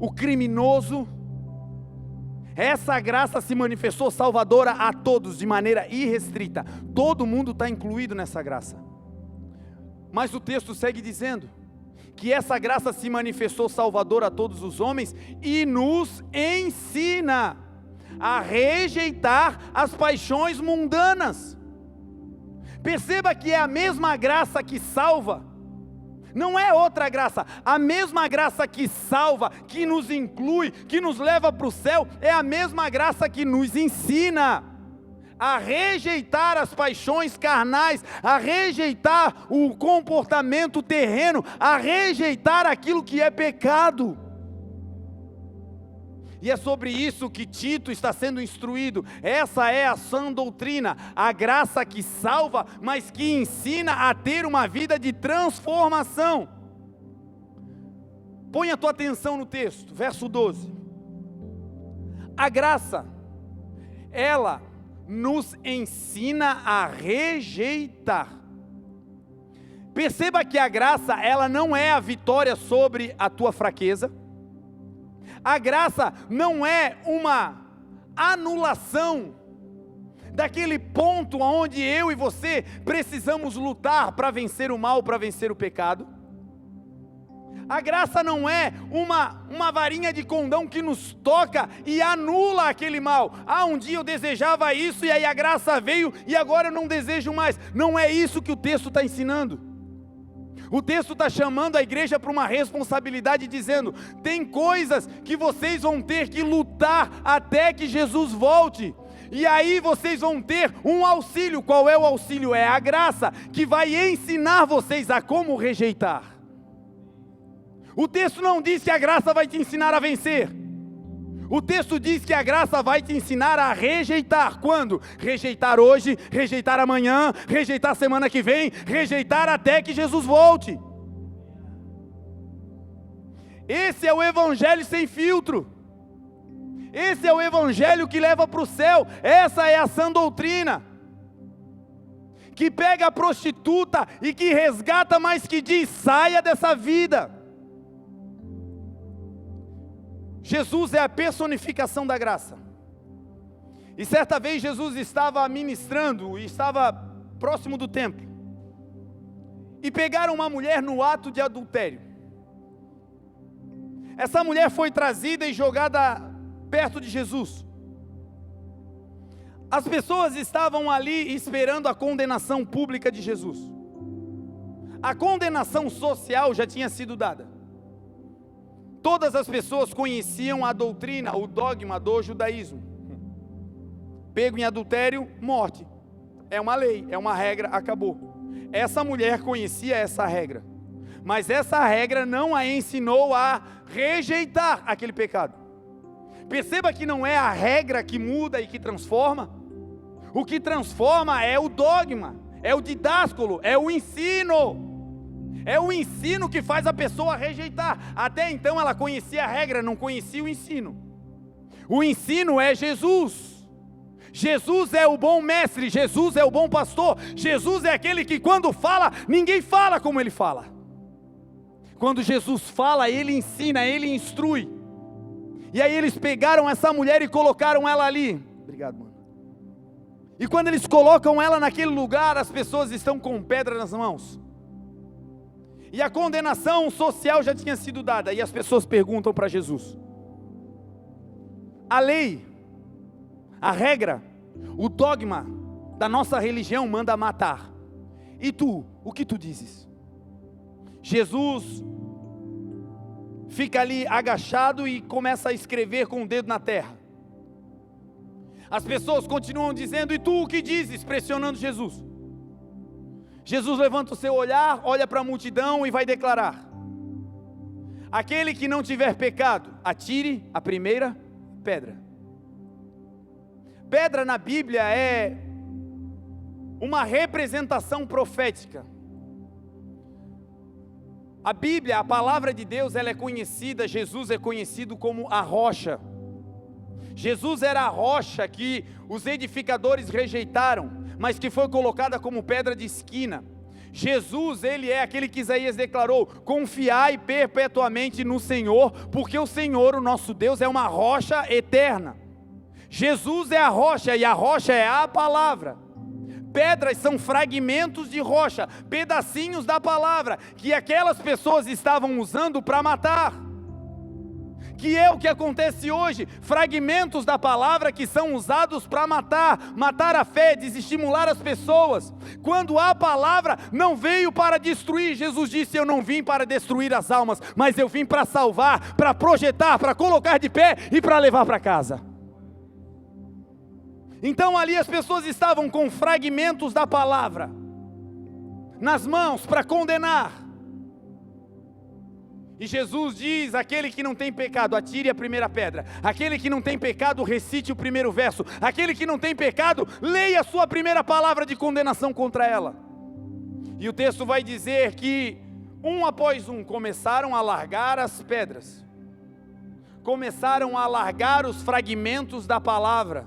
o criminoso. Essa graça se manifestou salvadora a todos de maneira irrestrita. Todo mundo está incluído nessa graça. Mas o texto segue dizendo que essa graça se manifestou salvadora a todos os homens e nos ensina a rejeitar as paixões mundanas. Perceba que é a mesma graça que salva. Não é outra graça, a mesma graça que salva, que nos inclui, que nos leva para o céu, é a mesma graça que nos ensina a rejeitar as paixões carnais, a rejeitar o comportamento terreno, a rejeitar aquilo que é pecado. E é sobre isso que Tito está sendo instruído. Essa é a sã doutrina, a graça que salva, mas que ensina a ter uma vida de transformação. Põe a tua atenção no texto, verso 12. A graça, ela nos ensina a rejeitar. Perceba que a graça, ela não é a vitória sobre a tua fraqueza. A graça não é uma anulação daquele ponto onde eu e você precisamos lutar para vencer o mal, para vencer o pecado. A graça não é uma varinha de condão que nos toca e anula aquele mal. Um dia eu desejava isso e aí a graça veio e agora eu não desejo mais. Não é isso que o texto está ensinando. O texto está chamando a igreja para uma responsabilidade, dizendo: tem coisas que vocês vão ter que lutar até que Jesus volte. E aí vocês vão ter um auxílio. Qual é o auxílio? É a graça, que vai ensinar vocês a como rejeitar. O texto não diz que a graça vai te ensinar a vencer. O texto diz que a graça vai te ensinar a rejeitar. Quando? Rejeitar hoje, rejeitar amanhã, rejeitar semana que vem, rejeitar até que Jesus volte. Esse é o evangelho sem filtro. Esse é o evangelho que leva para o céu. Essa é a sã doutrina, que pega a prostituta e que resgata, mas que diz: saia dessa vida. Jesus é a personificação da graça. E certa vez Jesus estava ministrando, e estava próximo do templo, e pegaram uma mulher no ato de adultério. Essa mulher foi trazida e jogada perto de Jesus. As pessoas estavam ali esperando a condenação pública de Jesus. A condenação social já tinha sido dada. Todas as pessoas conheciam a doutrina, o dogma do judaísmo. Pego em adultério, morte. É uma lei, é uma regra, acabou. Essa mulher conhecia essa regra, mas essa regra não a ensinou a rejeitar aquele pecado. Perceba que não é a regra que muda e que transforma. O que transforma é o dogma, é o didásculo, é o ensino. É o ensino que faz a pessoa rejeitar. Até então ela conhecia a regra, não conhecia o ensino. O ensino é Jesus. Jesus é o bom mestre, Jesus é o bom pastor, Jesus é aquele que quando fala, ninguém fala como ele fala. Quando Jesus fala, ele ensina, ele instrui. E aí eles pegaram essa mulher e colocaram ela ali. Obrigado, mano. E quando eles colocam ela naquele lugar, as pessoas estão com pedra nas mãos. E a condenação social já tinha sido dada. E as pessoas perguntam para Jesus: a lei, a regra, o dogma da nossa religião manda matar. E tu, o que tu dizes? Jesus fica ali agachado e começa a escrever com o dedo na terra. As pessoas continuam dizendo: e tu o que dizes? Pressionando Jesus. Jesus levanta o seu olhar, olha para a multidão e vai declarar: aquele que não tiver pecado, atire a primeira pedra. Pedra na Bíblia é uma representação profética. A Bíblia, a palavra de Deus, ela é conhecida, Jesus é conhecido como a rocha. Jesus era a rocha que os edificadores rejeitaram, mas que foi colocada como pedra de esquina. Jesus, ele é aquele que Isaías declarou: confiai perpetuamente no Senhor, porque o Senhor, o nosso Deus, é uma rocha eterna. Jesus é a rocha, e a rocha é a palavra. Pedras são fragmentos de rocha, pedacinhos da palavra, que aquelas pessoas estavam usando para matar. Que é o que acontece hoje, fragmentos da palavra que são usados para matar a fé, desestimular as pessoas. Quando a palavra não veio para destruir, Jesus disse: eu não vim para destruir as almas, mas eu vim para salvar, para projetar, para colocar de pé e para levar para casa. Então ali as pessoas estavam com fragmentos da palavra nas mãos para condenar. E Jesus diz: aquele que não tem pecado, atire a primeira pedra. Aquele que não tem pecado, recite o primeiro verso. Aquele que não tem pecado, leia a sua primeira palavra de condenação contra ela. E o texto vai dizer que um após um começaram a largar as pedras, começaram a largar os fragmentos da palavra,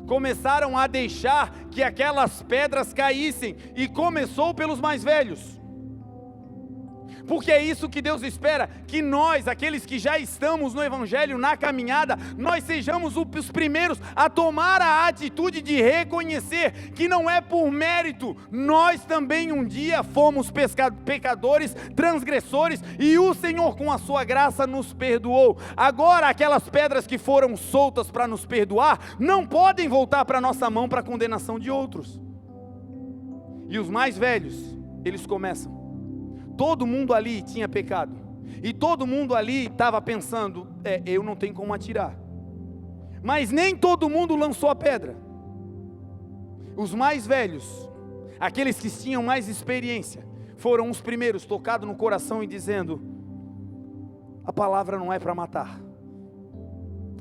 começaram a deixar que aquelas pedras caíssem, e começou pelos mais velhos. Porque é isso que Deus espera, que nós, aqueles que já estamos no Evangelho, na caminhada, nós sejamos os primeiros a tomar a atitude de reconhecer que não é por mérito, nós também um dia fomos pecadores, transgressores, e o Senhor com a sua graça nos perdoou. Agora aquelas pedras que foram soltas para nos perdoar, não podem voltar para a nossa mão para a condenação de outros. E os mais velhos, eles começam. Todo mundo ali tinha pecado, e todo mundo ali estava pensando: eu não tenho como atirar. Mas nem todo mundo lançou a pedra. Os mais velhos, aqueles que tinham mais experiência, foram os primeiros tocados no coração e dizendo: a palavra não é para matar.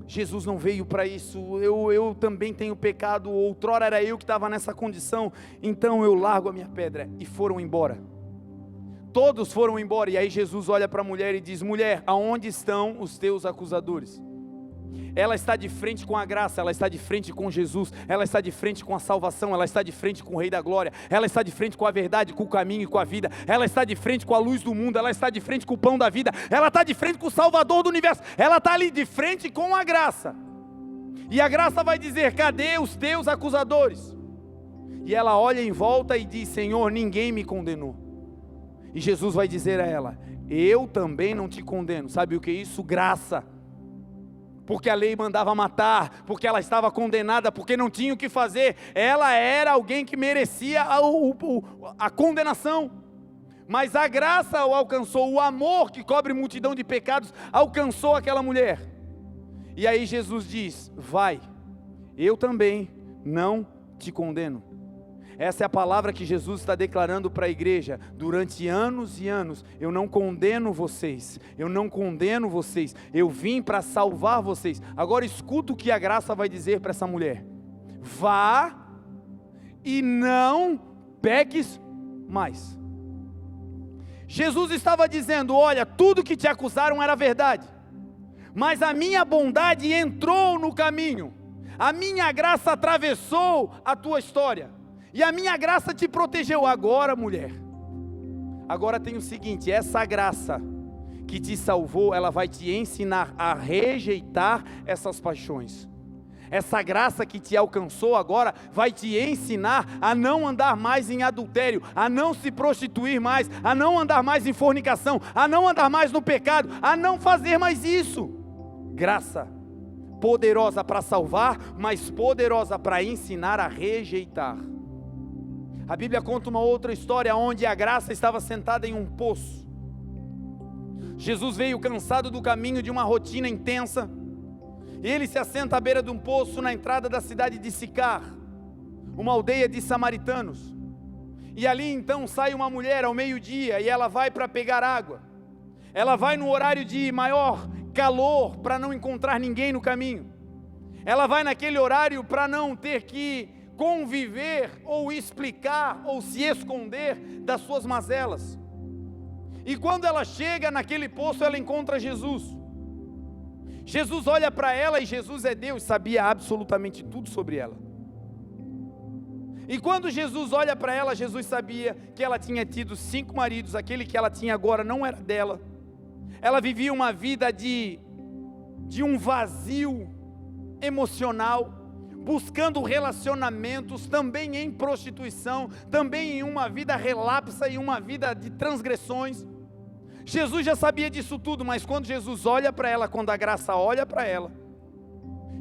Jesus não veio para isso. Eu também tenho pecado, outrora era eu que estava nessa condição, então eu largo a minha pedra. E foram embora. Todos foram embora, e aí Jesus olha para a mulher e diz: mulher, aonde estão os teus acusadores? Ela está de frente com a graça, ela está de frente com Jesus, ela está de frente com a salvação, ela está de frente com o Rei da Glória, ela está de frente com a verdade, com o caminho e com a vida, ela está de frente com a luz do mundo, ela está de frente com o pão da vida, ela está de frente com o Salvador do universo, ela está ali de frente com a graça. E a graça vai dizer: cadê os teus acusadores? E ela olha em volta e diz: Senhor, ninguém me condenou. E Jesus vai dizer a ela: eu também não te condeno. Sabe o que é isso? Graça. Porque a lei mandava matar, porque ela estava condenada, porque não tinha o que fazer. Ela era alguém que merecia a condenação. Mas a graça o alcançou, o amor que cobre multidão de pecados alcançou aquela mulher. E aí Jesus diz: vai, eu também não te condeno. Essa é a palavra que Jesus está declarando para a igreja durante anos e anos. Eu não condeno vocês, eu não condeno vocês, eu vim para salvar vocês. Agora escuta o que a graça vai dizer para essa mulher: vá e não peques mais. Jesus estava dizendo: olha, tudo que te acusaram era verdade, mas a minha bondade entrou no caminho, a minha graça atravessou a tua história, e a minha graça te protegeu. Agora, mulher, agora tem o seguinte: essa graça que te salvou, ela vai te ensinar a rejeitar essas paixões. Essa graça que te alcançou agora vai te ensinar a não andar mais em adultério, a não se prostituir mais, a não andar mais em fornicação, a não andar mais no pecado, a não fazer mais isso. Graça poderosa para salvar, mas poderosa para ensinar a rejeitar. A Bíblia conta uma outra história onde a graça estava sentada em um poço. Jesus veio cansado do caminho, de uma rotina intensa. Ele se assenta à beira de um poço na entrada da cidade de Sicar, uma aldeia de samaritanos. E ali então sai uma mulher ao meio-dia e ela vai para pegar água. Ela vai no horário de maior calor para não encontrar ninguém no caminho. Ela vai naquele horário para não ter que conviver ou explicar ou se esconder das suas mazelas. E quando ela chega naquele poço, ela encontra Jesus. Jesus olha para ela, e Jesus é Deus, sabia absolutamente tudo sobre ela. E quando Jesus olha para ela, Jesus sabia que ela tinha tido 5 maridos, aquele que ela tinha agora não era dela. Ela vivia uma vida de um vazio emocional, buscando relacionamentos, também em prostituição, também em uma vida relapsa, em uma vida de transgressões. Jesus já sabia disso tudo, mas quando Jesus olha para ela, quando a graça olha para ela,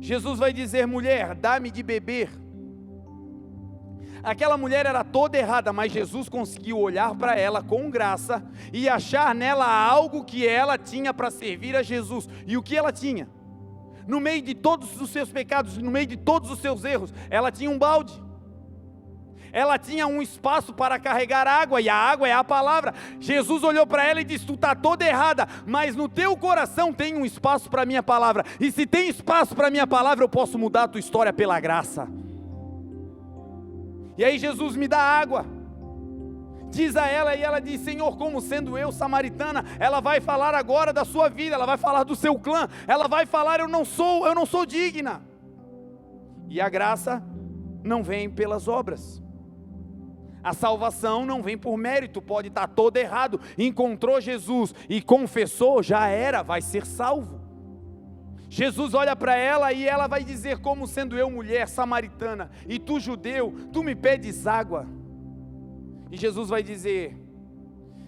Jesus vai dizer: mulher, dá-me de beber. Aquela mulher era toda errada, mas Jesus conseguiu olhar para ela com graça e achar nela algo que ela tinha para servir a Jesus. E o que ela tinha? No meio de todos os seus pecados, no meio de todos os seus erros, ela tinha um balde. Ela tinha um espaço para carregar água, e a água é a palavra. Jesus olhou para ela e disse: tu está toda errada, mas no teu coração tem um espaço para a minha palavra. E se tem espaço para a minha palavra, eu posso mudar a tua história pela graça. E aí Jesus me dá água, diz a ela, e ela diz: Senhor, como sendo eu samaritana? Ela vai falar agora da sua vida, ela vai falar do seu clã, ela vai falar: eu não sou digna. E a graça não vem pelas obras. A salvação não vem por mérito. Pode estar todo errado, encontrou Jesus e confessou, já era, vai ser salvo. Jesus olha para ela e ela vai dizer: como sendo eu mulher samaritana, e tu judeu, tu me pedes água. E Jesus vai dizer: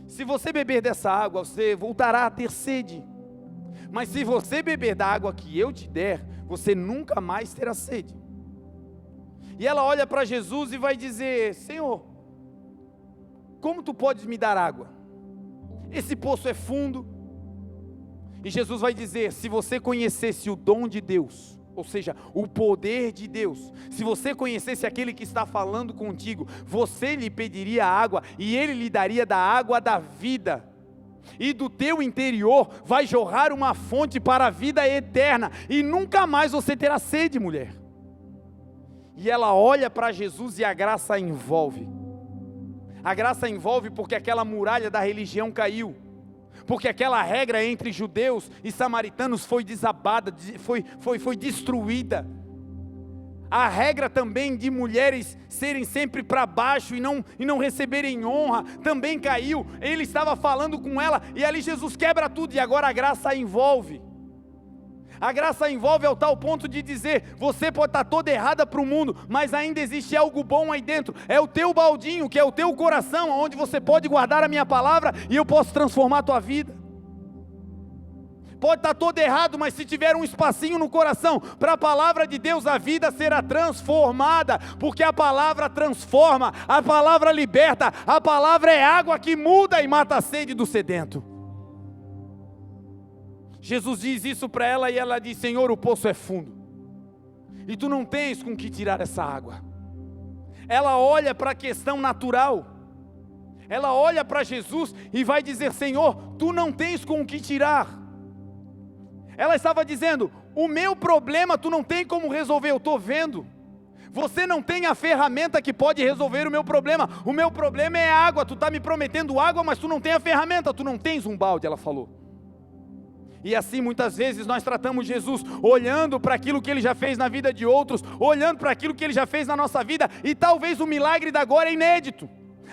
se você beber dessa água, você voltará a ter sede, mas se você beber da água que eu te der, você nunca mais terá sede. E ela olha para Jesus e vai dizer: Senhor, como tu podes me dar água? Esse poço é fundo. E Jesus vai dizer: se você conhecesse o dom de Deus, ou seja, o poder de Deus, se você conhecesse aquele que está falando contigo, você lhe pediria água e ele lhe daria da água da vida, e do teu interior vai jorrar uma fonte para a vida eterna, e nunca mais você terá sede, mulher. E ela olha para Jesus e a graça envolve. A graça envolve porque aquela muralha da religião caiu, porque aquela regra entre judeus e samaritanos foi desabada, foi destruída. A regra também de mulheres serem sempre para baixo e não receberem honra também caiu. Ele estava falando com ela e ali Jesus quebra tudo, e agora a graça a envolve. A graça envolve ao tal ponto de dizer, você pode estar toda errada para o mundo, mas ainda existe algo bom aí dentro. É o teu baldinho, que é o teu coração, onde você pode guardar a minha palavra e eu posso transformar a tua vida. Pode estar todo errado, mas se tiver um espacinho no coração para a palavra de Deus, a vida será transformada, porque a palavra transforma, a palavra liberta, a palavra é água que muda e mata a sede do sedento. Jesus diz isso para ela e ela diz, Senhor, o poço é fundo, e tu não tens com que tirar essa água. Ela olha para a questão natural, ela olha para Jesus e vai dizer, Senhor, tu não tens com que tirar. Ela estava dizendo, o meu problema tu não tem como resolver, eu estou vendo. Você não tem a ferramenta que pode resolver o meu problema é água, tu está me prometendo água, mas tu não tem a ferramenta, tu não tens um balde, ela falou. E assim muitas vezes nós tratamos Jesus olhando para aquilo que Ele já fez na vida de outros, olhando para aquilo que Ele já fez na nossa vida, e talvez o milagre da agora é inédito.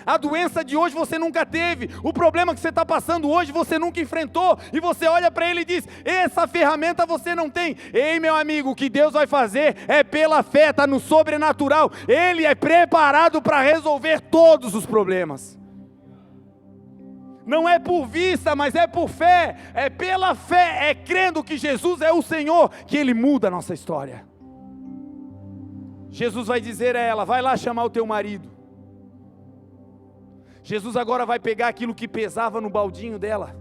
A doença de hoje você nunca teve, o problema que você está passando hoje você nunca enfrentou, e você olha para ele e diz, essa ferramenta você não tem. Ei meu amigo, o que Deus vai fazer é pela fé, está no sobrenatural, Ele é preparado para resolver todos os problemas. Não é por vista, mas é por fé, é pela fé, é crendo que Jesus é o Senhor, que Ele muda a nossa história. Jesus vai dizer a ela, vai lá chamar o teu marido. Jesus agora vai pegar aquilo que pesava no baldinho dela.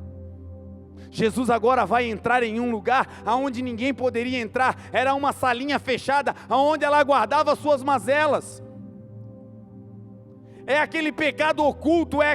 Jesus agora vai entrar em um lugar aonde ninguém poderia entrar. Era uma salinha fechada, aonde ela guardava suas mazelas. É aquele pecado oculto, é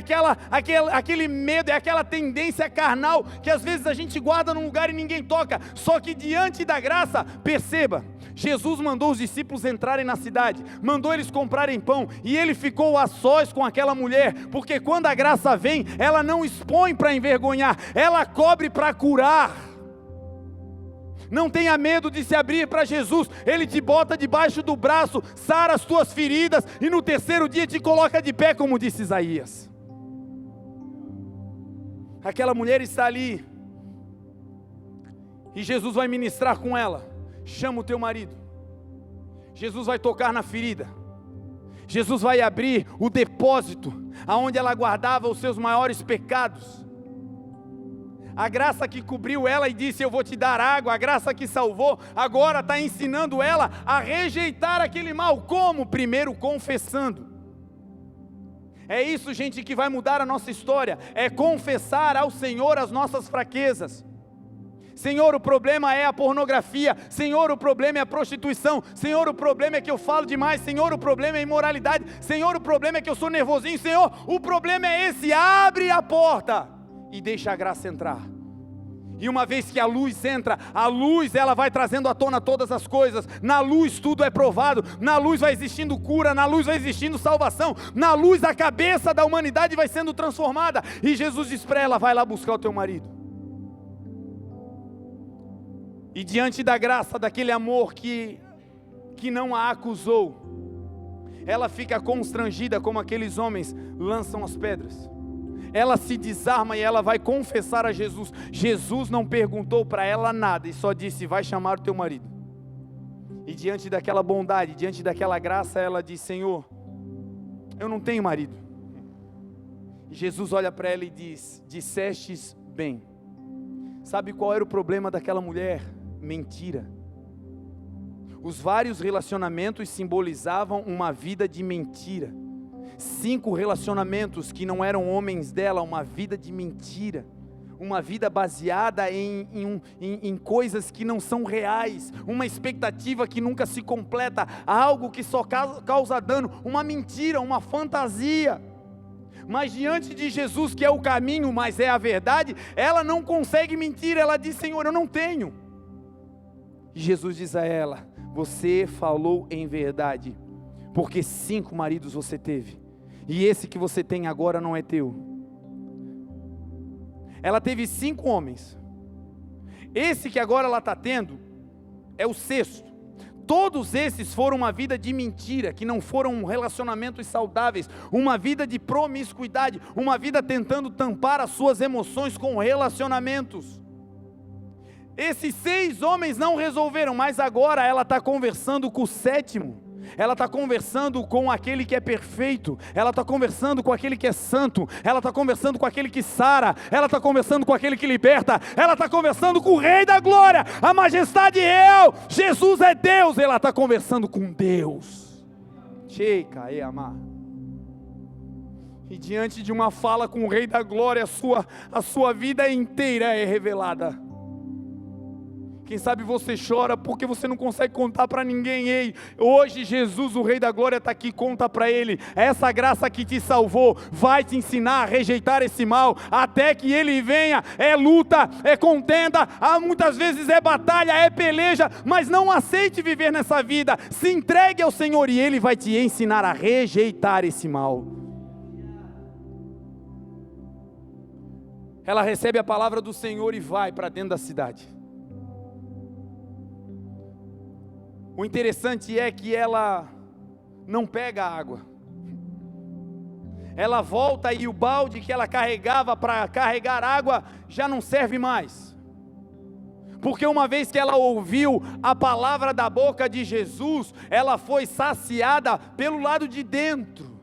aquele medo, é aquela tendência carnal que às vezes a gente guarda num lugar e ninguém toca. Só que diante da graça, perceba, Jesus mandou os discípulos entrarem na cidade, mandou eles comprarem pão, e ele ficou a sós com aquela mulher, porque quando a graça vem, ela não expõe para envergonhar, ela cobre para curar. Não tenha medo de se abrir para Jesus, Ele te bota debaixo do braço, sara as tuas feridas, e no terceiro dia te coloca de pé, como disse Isaías. Aquela mulher está ali, e Jesus vai ministrar com ela, chama o teu marido. Jesus vai tocar na ferida, Jesus vai abrir o depósito, aonde ela guardava os seus maiores pecados. A graça que cobriu ela e disse, eu vou te dar água, a graça que salvou, agora está ensinando ela a rejeitar aquele mal. Como? Primeiro confessando. É isso, gente, que vai mudar a nossa história, é confessar ao Senhor as nossas fraquezas. Senhor, o problema é a pornografia. Senhor, o problema é a prostituição. Senhor, o problema é que eu falo demais. Senhor, o problema é a imoralidade. Senhor, o problema é que eu sou nervosinho. Senhor, o problema é esse. Abre a porta e deixa a graça entrar. E uma vez que a luz entra, a luz ela vai trazendo à tona todas as coisas. Na luz tudo é provado. Na luz vai existindo cura. Na luz vai existindo salvação. Na luz a cabeça da humanidade vai sendo transformada. E Jesus diz para ela, vai lá buscar o teu marido. E diante da graça, daquele amor que não a acusou, ela fica constrangida como aqueles homens lançam as pedras. Ela se desarma e ela vai confessar a Jesus. Jesus não perguntou para ela nada e só disse, vai chamar o teu marido. E diante daquela bondade, diante daquela graça, ela diz, Senhor, eu não tenho marido. E Jesus olha para ela e diz, dissestes bem. Sabe qual era o problema daquela mulher? Mentira. Os vários relacionamentos simbolizavam uma vida de mentira. 5 relacionamentos que não eram homens dela, uma vida de mentira. Uma vida baseada em coisas que não são reais, uma expectativa que nunca se completa, algo que só causa dano, uma mentira, uma fantasia. Mas diante de Jesus, que é o caminho, mas é a verdade, ela não consegue mentir, ela diz, Senhor, eu não tenho. E Jesus diz a ela, você falou em verdade, porque 5 maridos você teve, e esse que você tem agora não é teu. Ela teve 5 homens, esse que agora ela está tendo, é o 6º. Todos esses foram uma vida de mentira, que não foram relacionamentos saudáveis, uma vida de promiscuidade, uma vida tentando tampar as suas emoções com relacionamentos. Esses 6 homens não resolveram, mas agora ela está conversando com o 7º. Ela está conversando com aquele que é perfeito, ela está conversando com aquele que é santo, ela está conversando com aquele que sara, ela está conversando com aquele que liberta, ela está conversando com o Rei da Glória, a majestade real, Jesus é Deus, ela está conversando com Deus. Checa e amar. E diante de uma fala com o Rei da Glória, a sua vida inteira é revelada. Quem sabe você chora porque você não consegue contar para ninguém. Ei, hoje Jesus, o Rei da Glória, está aqui, conta para Ele. Essa graça que te salvou vai te ensinar a rejeitar esse mal, até que Ele venha. É luta, é contenda, muitas vezes é batalha, é peleja, mas não aceite viver nessa vida. Se entregue ao Senhor e Ele vai te ensinar a rejeitar esse mal. Ela recebe a palavra do Senhor e vai para dentro da cidade. O interessante é que ela não pega a água. Ela volta e o balde que ela carregava para carregar água já não serve mais. Porque uma vez que ela ouviu a palavra da boca de Jesus, ela foi saciada pelo lado de dentro.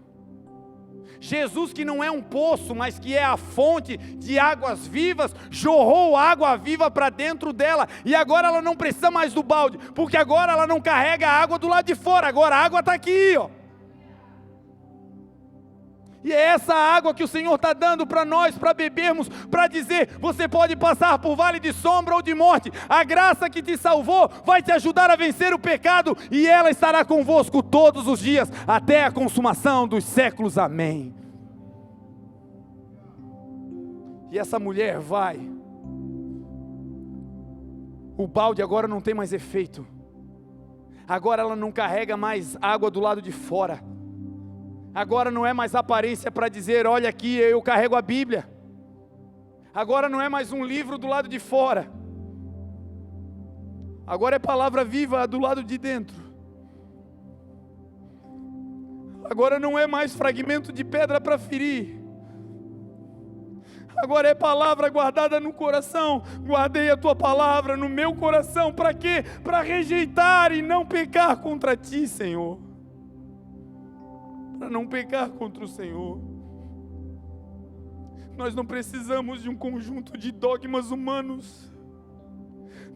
Jesus, que não é um poço, mas que é a fonte de águas vivas, jorrou água viva para dentro dela, e agora ela não precisa mais do balde, porque agora ela não carrega a água do lado de fora, agora a água está aqui, ó. E é essa água que o Senhor está dando para nós, para bebermos, para dizer, você pode passar por vale de sombra ou de morte, a graça que te salvou vai te ajudar a vencer o pecado, e ela estará convosco todos os dias, até a consumação dos séculos, amém. E essa mulher vai, o balde agora não tem mais efeito, agora ela não carrega mais água do lado de fora, agora não é mais aparência para dizer, olha aqui, eu carrego a Bíblia. Agora não é mais um livro do lado de fora. Agora é palavra viva do lado de dentro. Agora não é mais fragmento de pedra para ferir. Agora é palavra guardada no coração. Guardei a tua palavra no meu coração. Para quê? Para rejeitar e não pecar contra ti, Senhor. Para não pecar contra o Senhor. Nós não precisamos de um conjunto de dogmas humanos.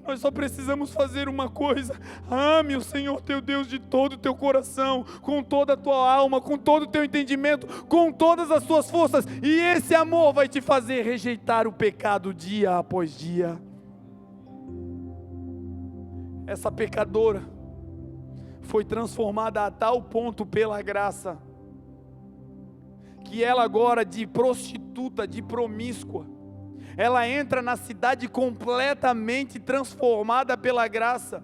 Nós só precisamos fazer uma coisa: ame o Senhor teu Deus de todo o teu coração, com toda a tua alma, com todo o teu entendimento, com todas as tuas forças, e esse amor vai te fazer rejeitar o pecado dia após dia. Essa pecadora foi transformada a tal ponto pela graça, que ela agora, de prostituta, de promíscua, ela entra na cidade completamente transformada pela graça,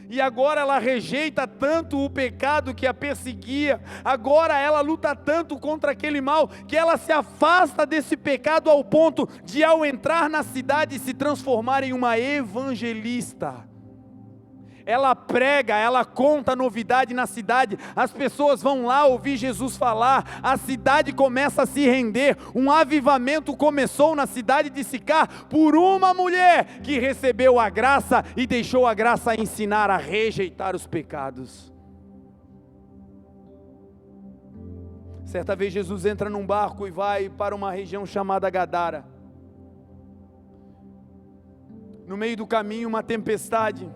e agora ela rejeita tanto o pecado que a perseguia, agora ela luta tanto contra aquele mal, que ela se afasta desse pecado ao ponto de, ao entrar na cidade, se transformar em uma evangelista. Ela prega, ela conta novidade na cidade, as pessoas vão lá ouvir Jesus falar, a cidade começa a se render, um avivamento começou na cidade de Sicar, por uma mulher que recebeu a graça e deixou a graça ensinar a rejeitar os pecados. Certa vez Jesus entra num barco e vai para uma região chamada Gadara. No meio do caminho, uma tempestade.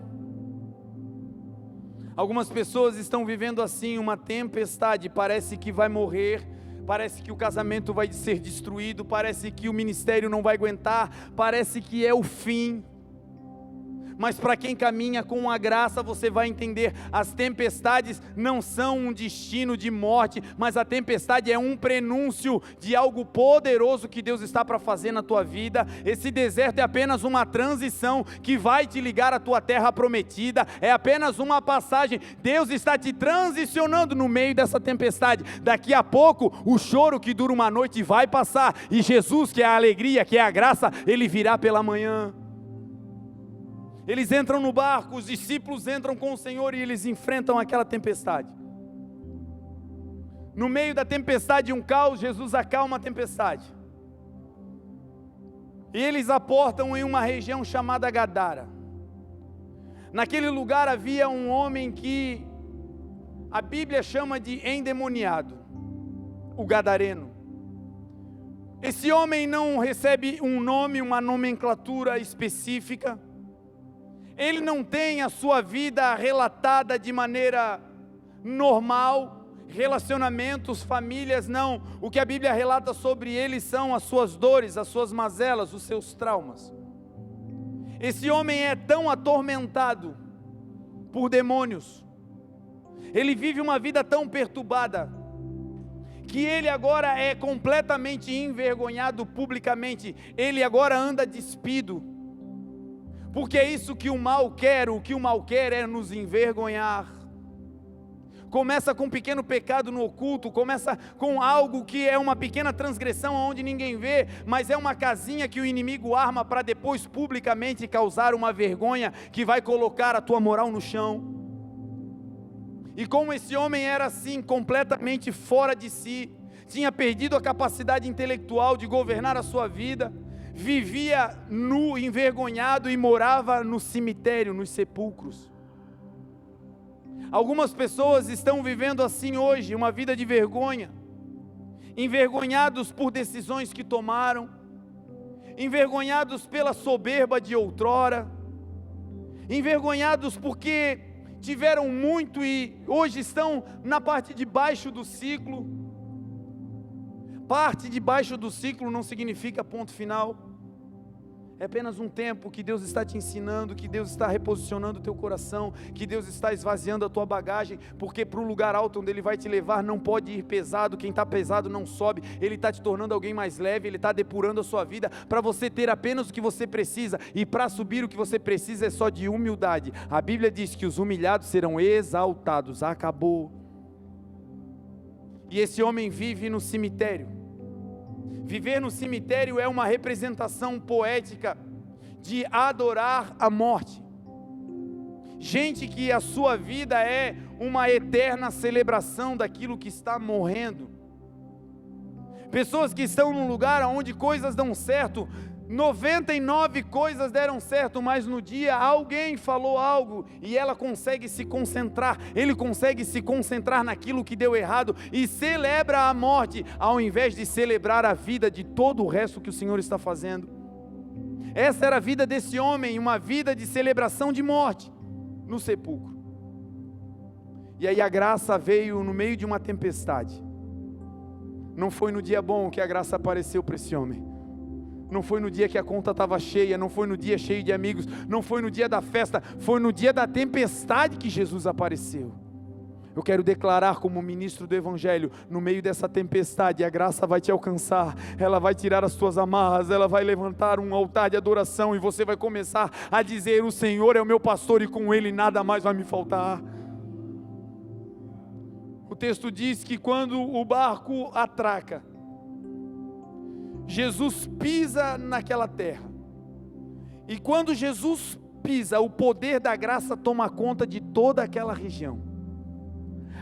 Algumas pessoas estão vivendo assim, uma tempestade, parece que vai morrer, parece que o casamento vai ser destruído, parece que o ministério não vai aguentar, parece que é o fim. Mas para quem caminha com a graça, você vai entender, as tempestades não são um destino de morte, mas a tempestade é um prenúncio de algo poderoso que Deus está para fazer na tua vida. Esse deserto é apenas uma transição que vai te ligar à tua terra prometida, é apenas uma passagem. Deus está te transicionando no meio dessa tempestade. Daqui a pouco, o choro que dura uma noite vai passar, e Jesus, que é a alegria, que é a graça, Ele virá pela manhã. Eles entram no barco, os discípulos entram com o Senhor e eles enfrentam aquela tempestade. No meio da tempestade, um caos, Jesus acalma a tempestade. E eles aportam em uma região chamada Gadara. Naquele lugar havia um homem que a Bíblia chama de endemoniado, o gadareno. Esse homem não recebe um nome, uma nomenclatura específica. Ele não tem a sua vida relatada de maneira normal, relacionamentos, famílias, não. O que a Bíblia relata sobre ele são as suas dores, as suas mazelas, os seus traumas. Esse homem é tão atormentado por demônios, ele vive uma vida tão perturbada, que ele agora é completamente envergonhado publicamente. Ele agora anda despido, porque é isso que o mal quer. O que o mal quer é nos envergonhar. Começa com um pequeno pecado no oculto, começa com algo que é uma pequena transgressão onde ninguém vê, mas é uma casinha que o inimigo arma para depois publicamente causar uma vergonha que vai colocar a tua moral no chão. E como esse homem era assim, completamente fora de si, tinha perdido a capacidade intelectual de governar a sua vida, vivia nu, envergonhado e morava no cemitério, nos sepulcros. Algumas pessoas estão vivendo assim hoje, uma vida de vergonha, envergonhados por decisões que tomaram, envergonhados pela soberba de outrora, envergonhados porque tiveram muito e hoje estão na parte de baixo do ciclo. Parte de baixo do ciclo não significa ponto final. É apenas um tempo que Deus está te ensinando, que Deus está reposicionando o teu coração, que Deus está esvaziando a tua bagagem, porque para o lugar alto onde Ele vai te levar não pode ir pesado. Quem está pesado não sobe. Ele está te tornando alguém mais leve, Ele está depurando a sua vida para você ter apenas o que você precisa, e para subir o que você precisa é só de humildade. A Bíblia diz que os humilhados serão exaltados. Acabou. E esse homem vive no cemitério. Viver no cemitério é uma representação poética de adorar a morte. Gente que a sua vida é uma eterna celebração daquilo que está morrendo. Pessoas que estão num lugar onde coisas dão certo, 99 coisas deram certo, mas no dia alguém falou algo e ela consegue se concentrar, ele consegue se concentrar naquilo que deu errado e celebra a morte, ao invés de celebrar a vida de todo o resto que o Senhor está fazendo. Essa era a vida desse homem, uma vida de celebração de morte no sepulcro. E aí a graça veio no meio de uma tempestade. Não foi no dia bom que a graça apareceu para esse homem. Não foi no dia que a conta estava cheia, não foi no dia cheio de amigos, não foi no dia da festa, foi no dia da tempestade que Jesus apareceu. Eu quero declarar como ministro do Evangelho, no meio dessa tempestade, a graça vai te alcançar, ela vai tirar as tuas amarras, ela vai levantar um altar de adoração e você vai começar a dizer: o Senhor é o meu pastor e com Ele nada mais vai me faltar. O texto diz que quando o barco atraca, Jesus pisa naquela terra, e quando Jesus pisa, o poder da graça toma conta de toda aquela região.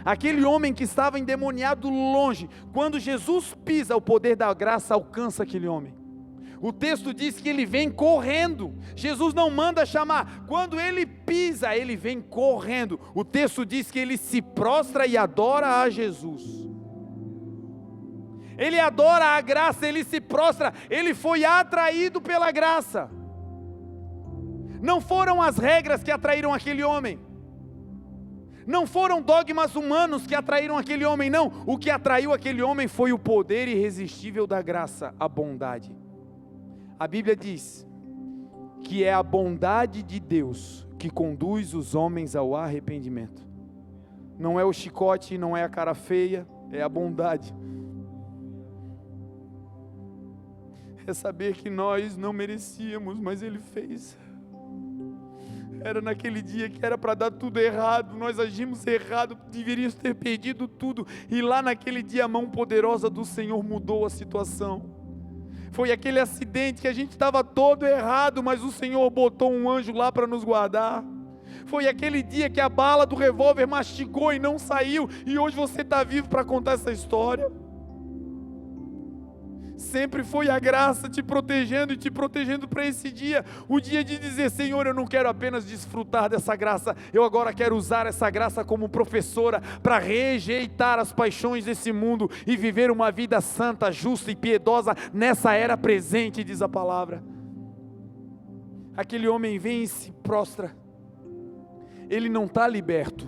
Aquele homem que estava endemoniado longe, quando Jesus pisa, o poder da graça alcança aquele homem. O texto diz que ele vem correndo. Jesus não manda chamar. Quando ele pisa, ele vem correndo. O texto diz que ele se prostra e adora a Jesus. Ele adora a graça, ele se prostra, ele foi atraído pela graça. Não foram as regras que atraíram aquele homem, não foram dogmas humanos que atraíram aquele homem, não. O que atraiu aquele homem foi o poder irresistível da graça, a bondade. A Bíblia diz que é a bondade de Deus que conduz os homens ao arrependimento. Não é o chicote, não é a cara feia, é a bondade. É saber que nós não merecíamos, mas Ele fez. Era naquele dia que era para dar tudo errado, nós agimos errado, deveríamos ter perdido tudo, e lá naquele dia a mão poderosa do Senhor mudou a situação. Foi aquele acidente que a gente estava todo errado, mas o Senhor botou um anjo lá para nos guardar. Foi aquele dia que a bala do revólver mastigou e não saiu, e hoje você está vivo para contar essa história. Sempre foi a graça te protegendo e te protegendo para esse dia. O dia de dizer: Senhor, eu não quero apenas desfrutar dessa graça, eu agora quero usar essa graça como professora para rejeitar as paixões desse mundo e viver uma vida santa, justa e piedosa nessa era presente, diz a palavra. Aquele homem vem e se prostra. Ele não está liberto.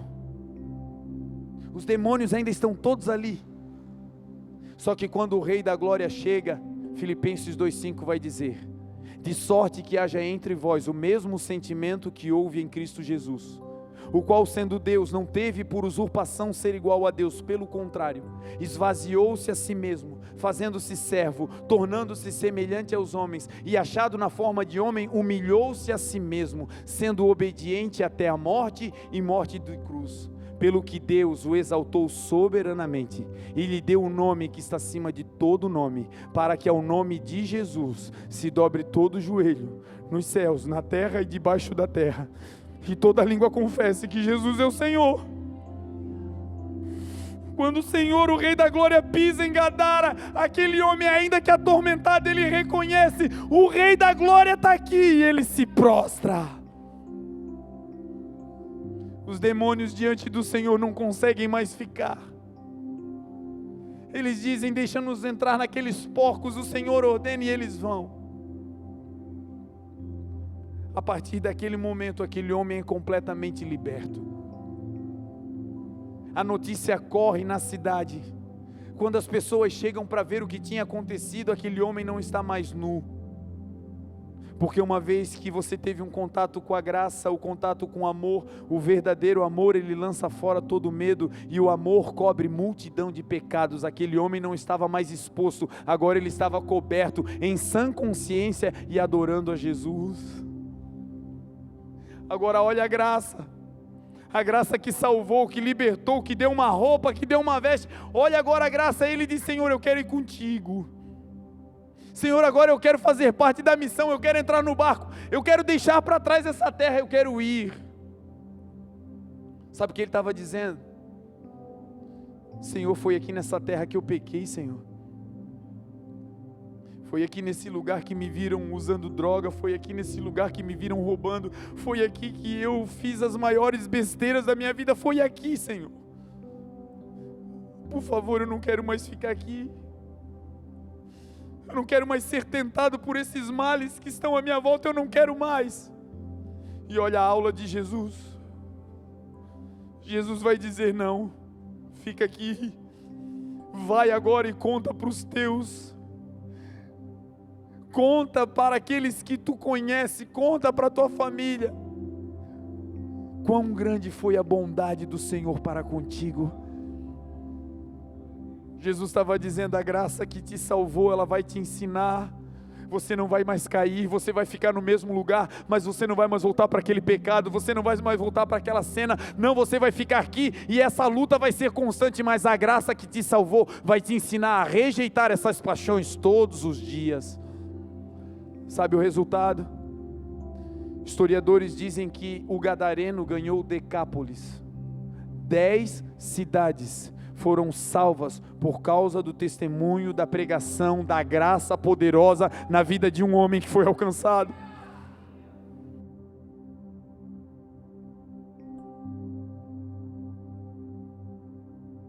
Os demônios ainda estão todos ali. Só que quando o Rei da Glória chega, Filipenses 2,5 vai dizer: de sorte que haja entre vós o mesmo sentimento que houve em Cristo Jesus, o qual, sendo Deus, não teve por usurpação ser igual a Deus, pelo contrário, esvaziou-se a si mesmo, fazendo-se servo, tornando-se semelhante aos homens, e achado na forma de homem, humilhou-se a si mesmo, sendo obediente até a morte e morte de cruz. Pelo que Deus o exaltou soberanamente e lhe deu um nome que está acima de todo nome, para que ao nome de Jesus se dobre todo o joelho, nos céus, na terra e debaixo da terra, e toda língua confesse que Jesus é o Senhor. Quando o Senhor, o Rei da Glória, pisa em Gadara, aquele homem, ainda que atormentado, ele reconhece: o Rei da Glória está aqui, e ele se prostra. Os demônios diante do Senhor não conseguem mais ficar. Eles dizem: deixa-nos entrar naqueles porcos, o Senhor ordena e eles vão. A partir daquele momento, aquele homem é completamente liberto. A notícia corre na cidade. Quando as pessoas chegam para ver o que tinha acontecido, aquele homem não está mais nu. Porque uma vez que você teve um contato com a graça, o contato com o amor, o verdadeiro amor, ele lança fora todo medo, e o amor cobre multidão de pecados. Aquele homem não estava mais exposto, agora ele estava coberto, em sã consciência e adorando a Jesus. Agora olha a graça que salvou, que libertou, que deu uma roupa, que deu uma veste. Olha agora a graça, ele diz: Senhor, eu quero ir contigo. Senhor, agora eu quero fazer parte da missão, eu quero entrar no barco, eu quero deixar para trás essa terra, eu quero ir. Sabe o que ele estava dizendo? Senhor, foi aqui nessa terra que eu pequei, Senhor. Foi aqui nesse lugar que me viram usando droga, foi aqui nesse lugar que me viram roubando, foi aqui que eu fiz as maiores besteiras da minha vida, foi aqui, Senhor. Por favor, eu não quero mais ficar aqui. Eu não quero mais ser tentado por esses males que estão à minha volta, eu não quero mais. E olha a aula de Jesus. Jesus vai dizer: não, fica aqui, vai agora e conta para os teus, conta para aqueles que tu conhece, conta para a tua família, quão grande foi a bondade do Senhor para contigo. Jesus estava dizendo: a graça que te salvou, ela vai te ensinar. Você não vai mais cair, você vai ficar no mesmo lugar, mas você não vai mais voltar para aquele pecado, você não vai mais voltar para aquela cena, não, você vai ficar aqui, e essa luta vai ser constante, mas a graça que te salvou vai te ensinar a rejeitar essas paixões todos os dias. Sabe o resultado? Historiadores dizem que o gadareno ganhou Decápolis. 10 cidades foram salvas por causa do testemunho, da pregação, da graça poderosa na vida de um homem que foi alcançado.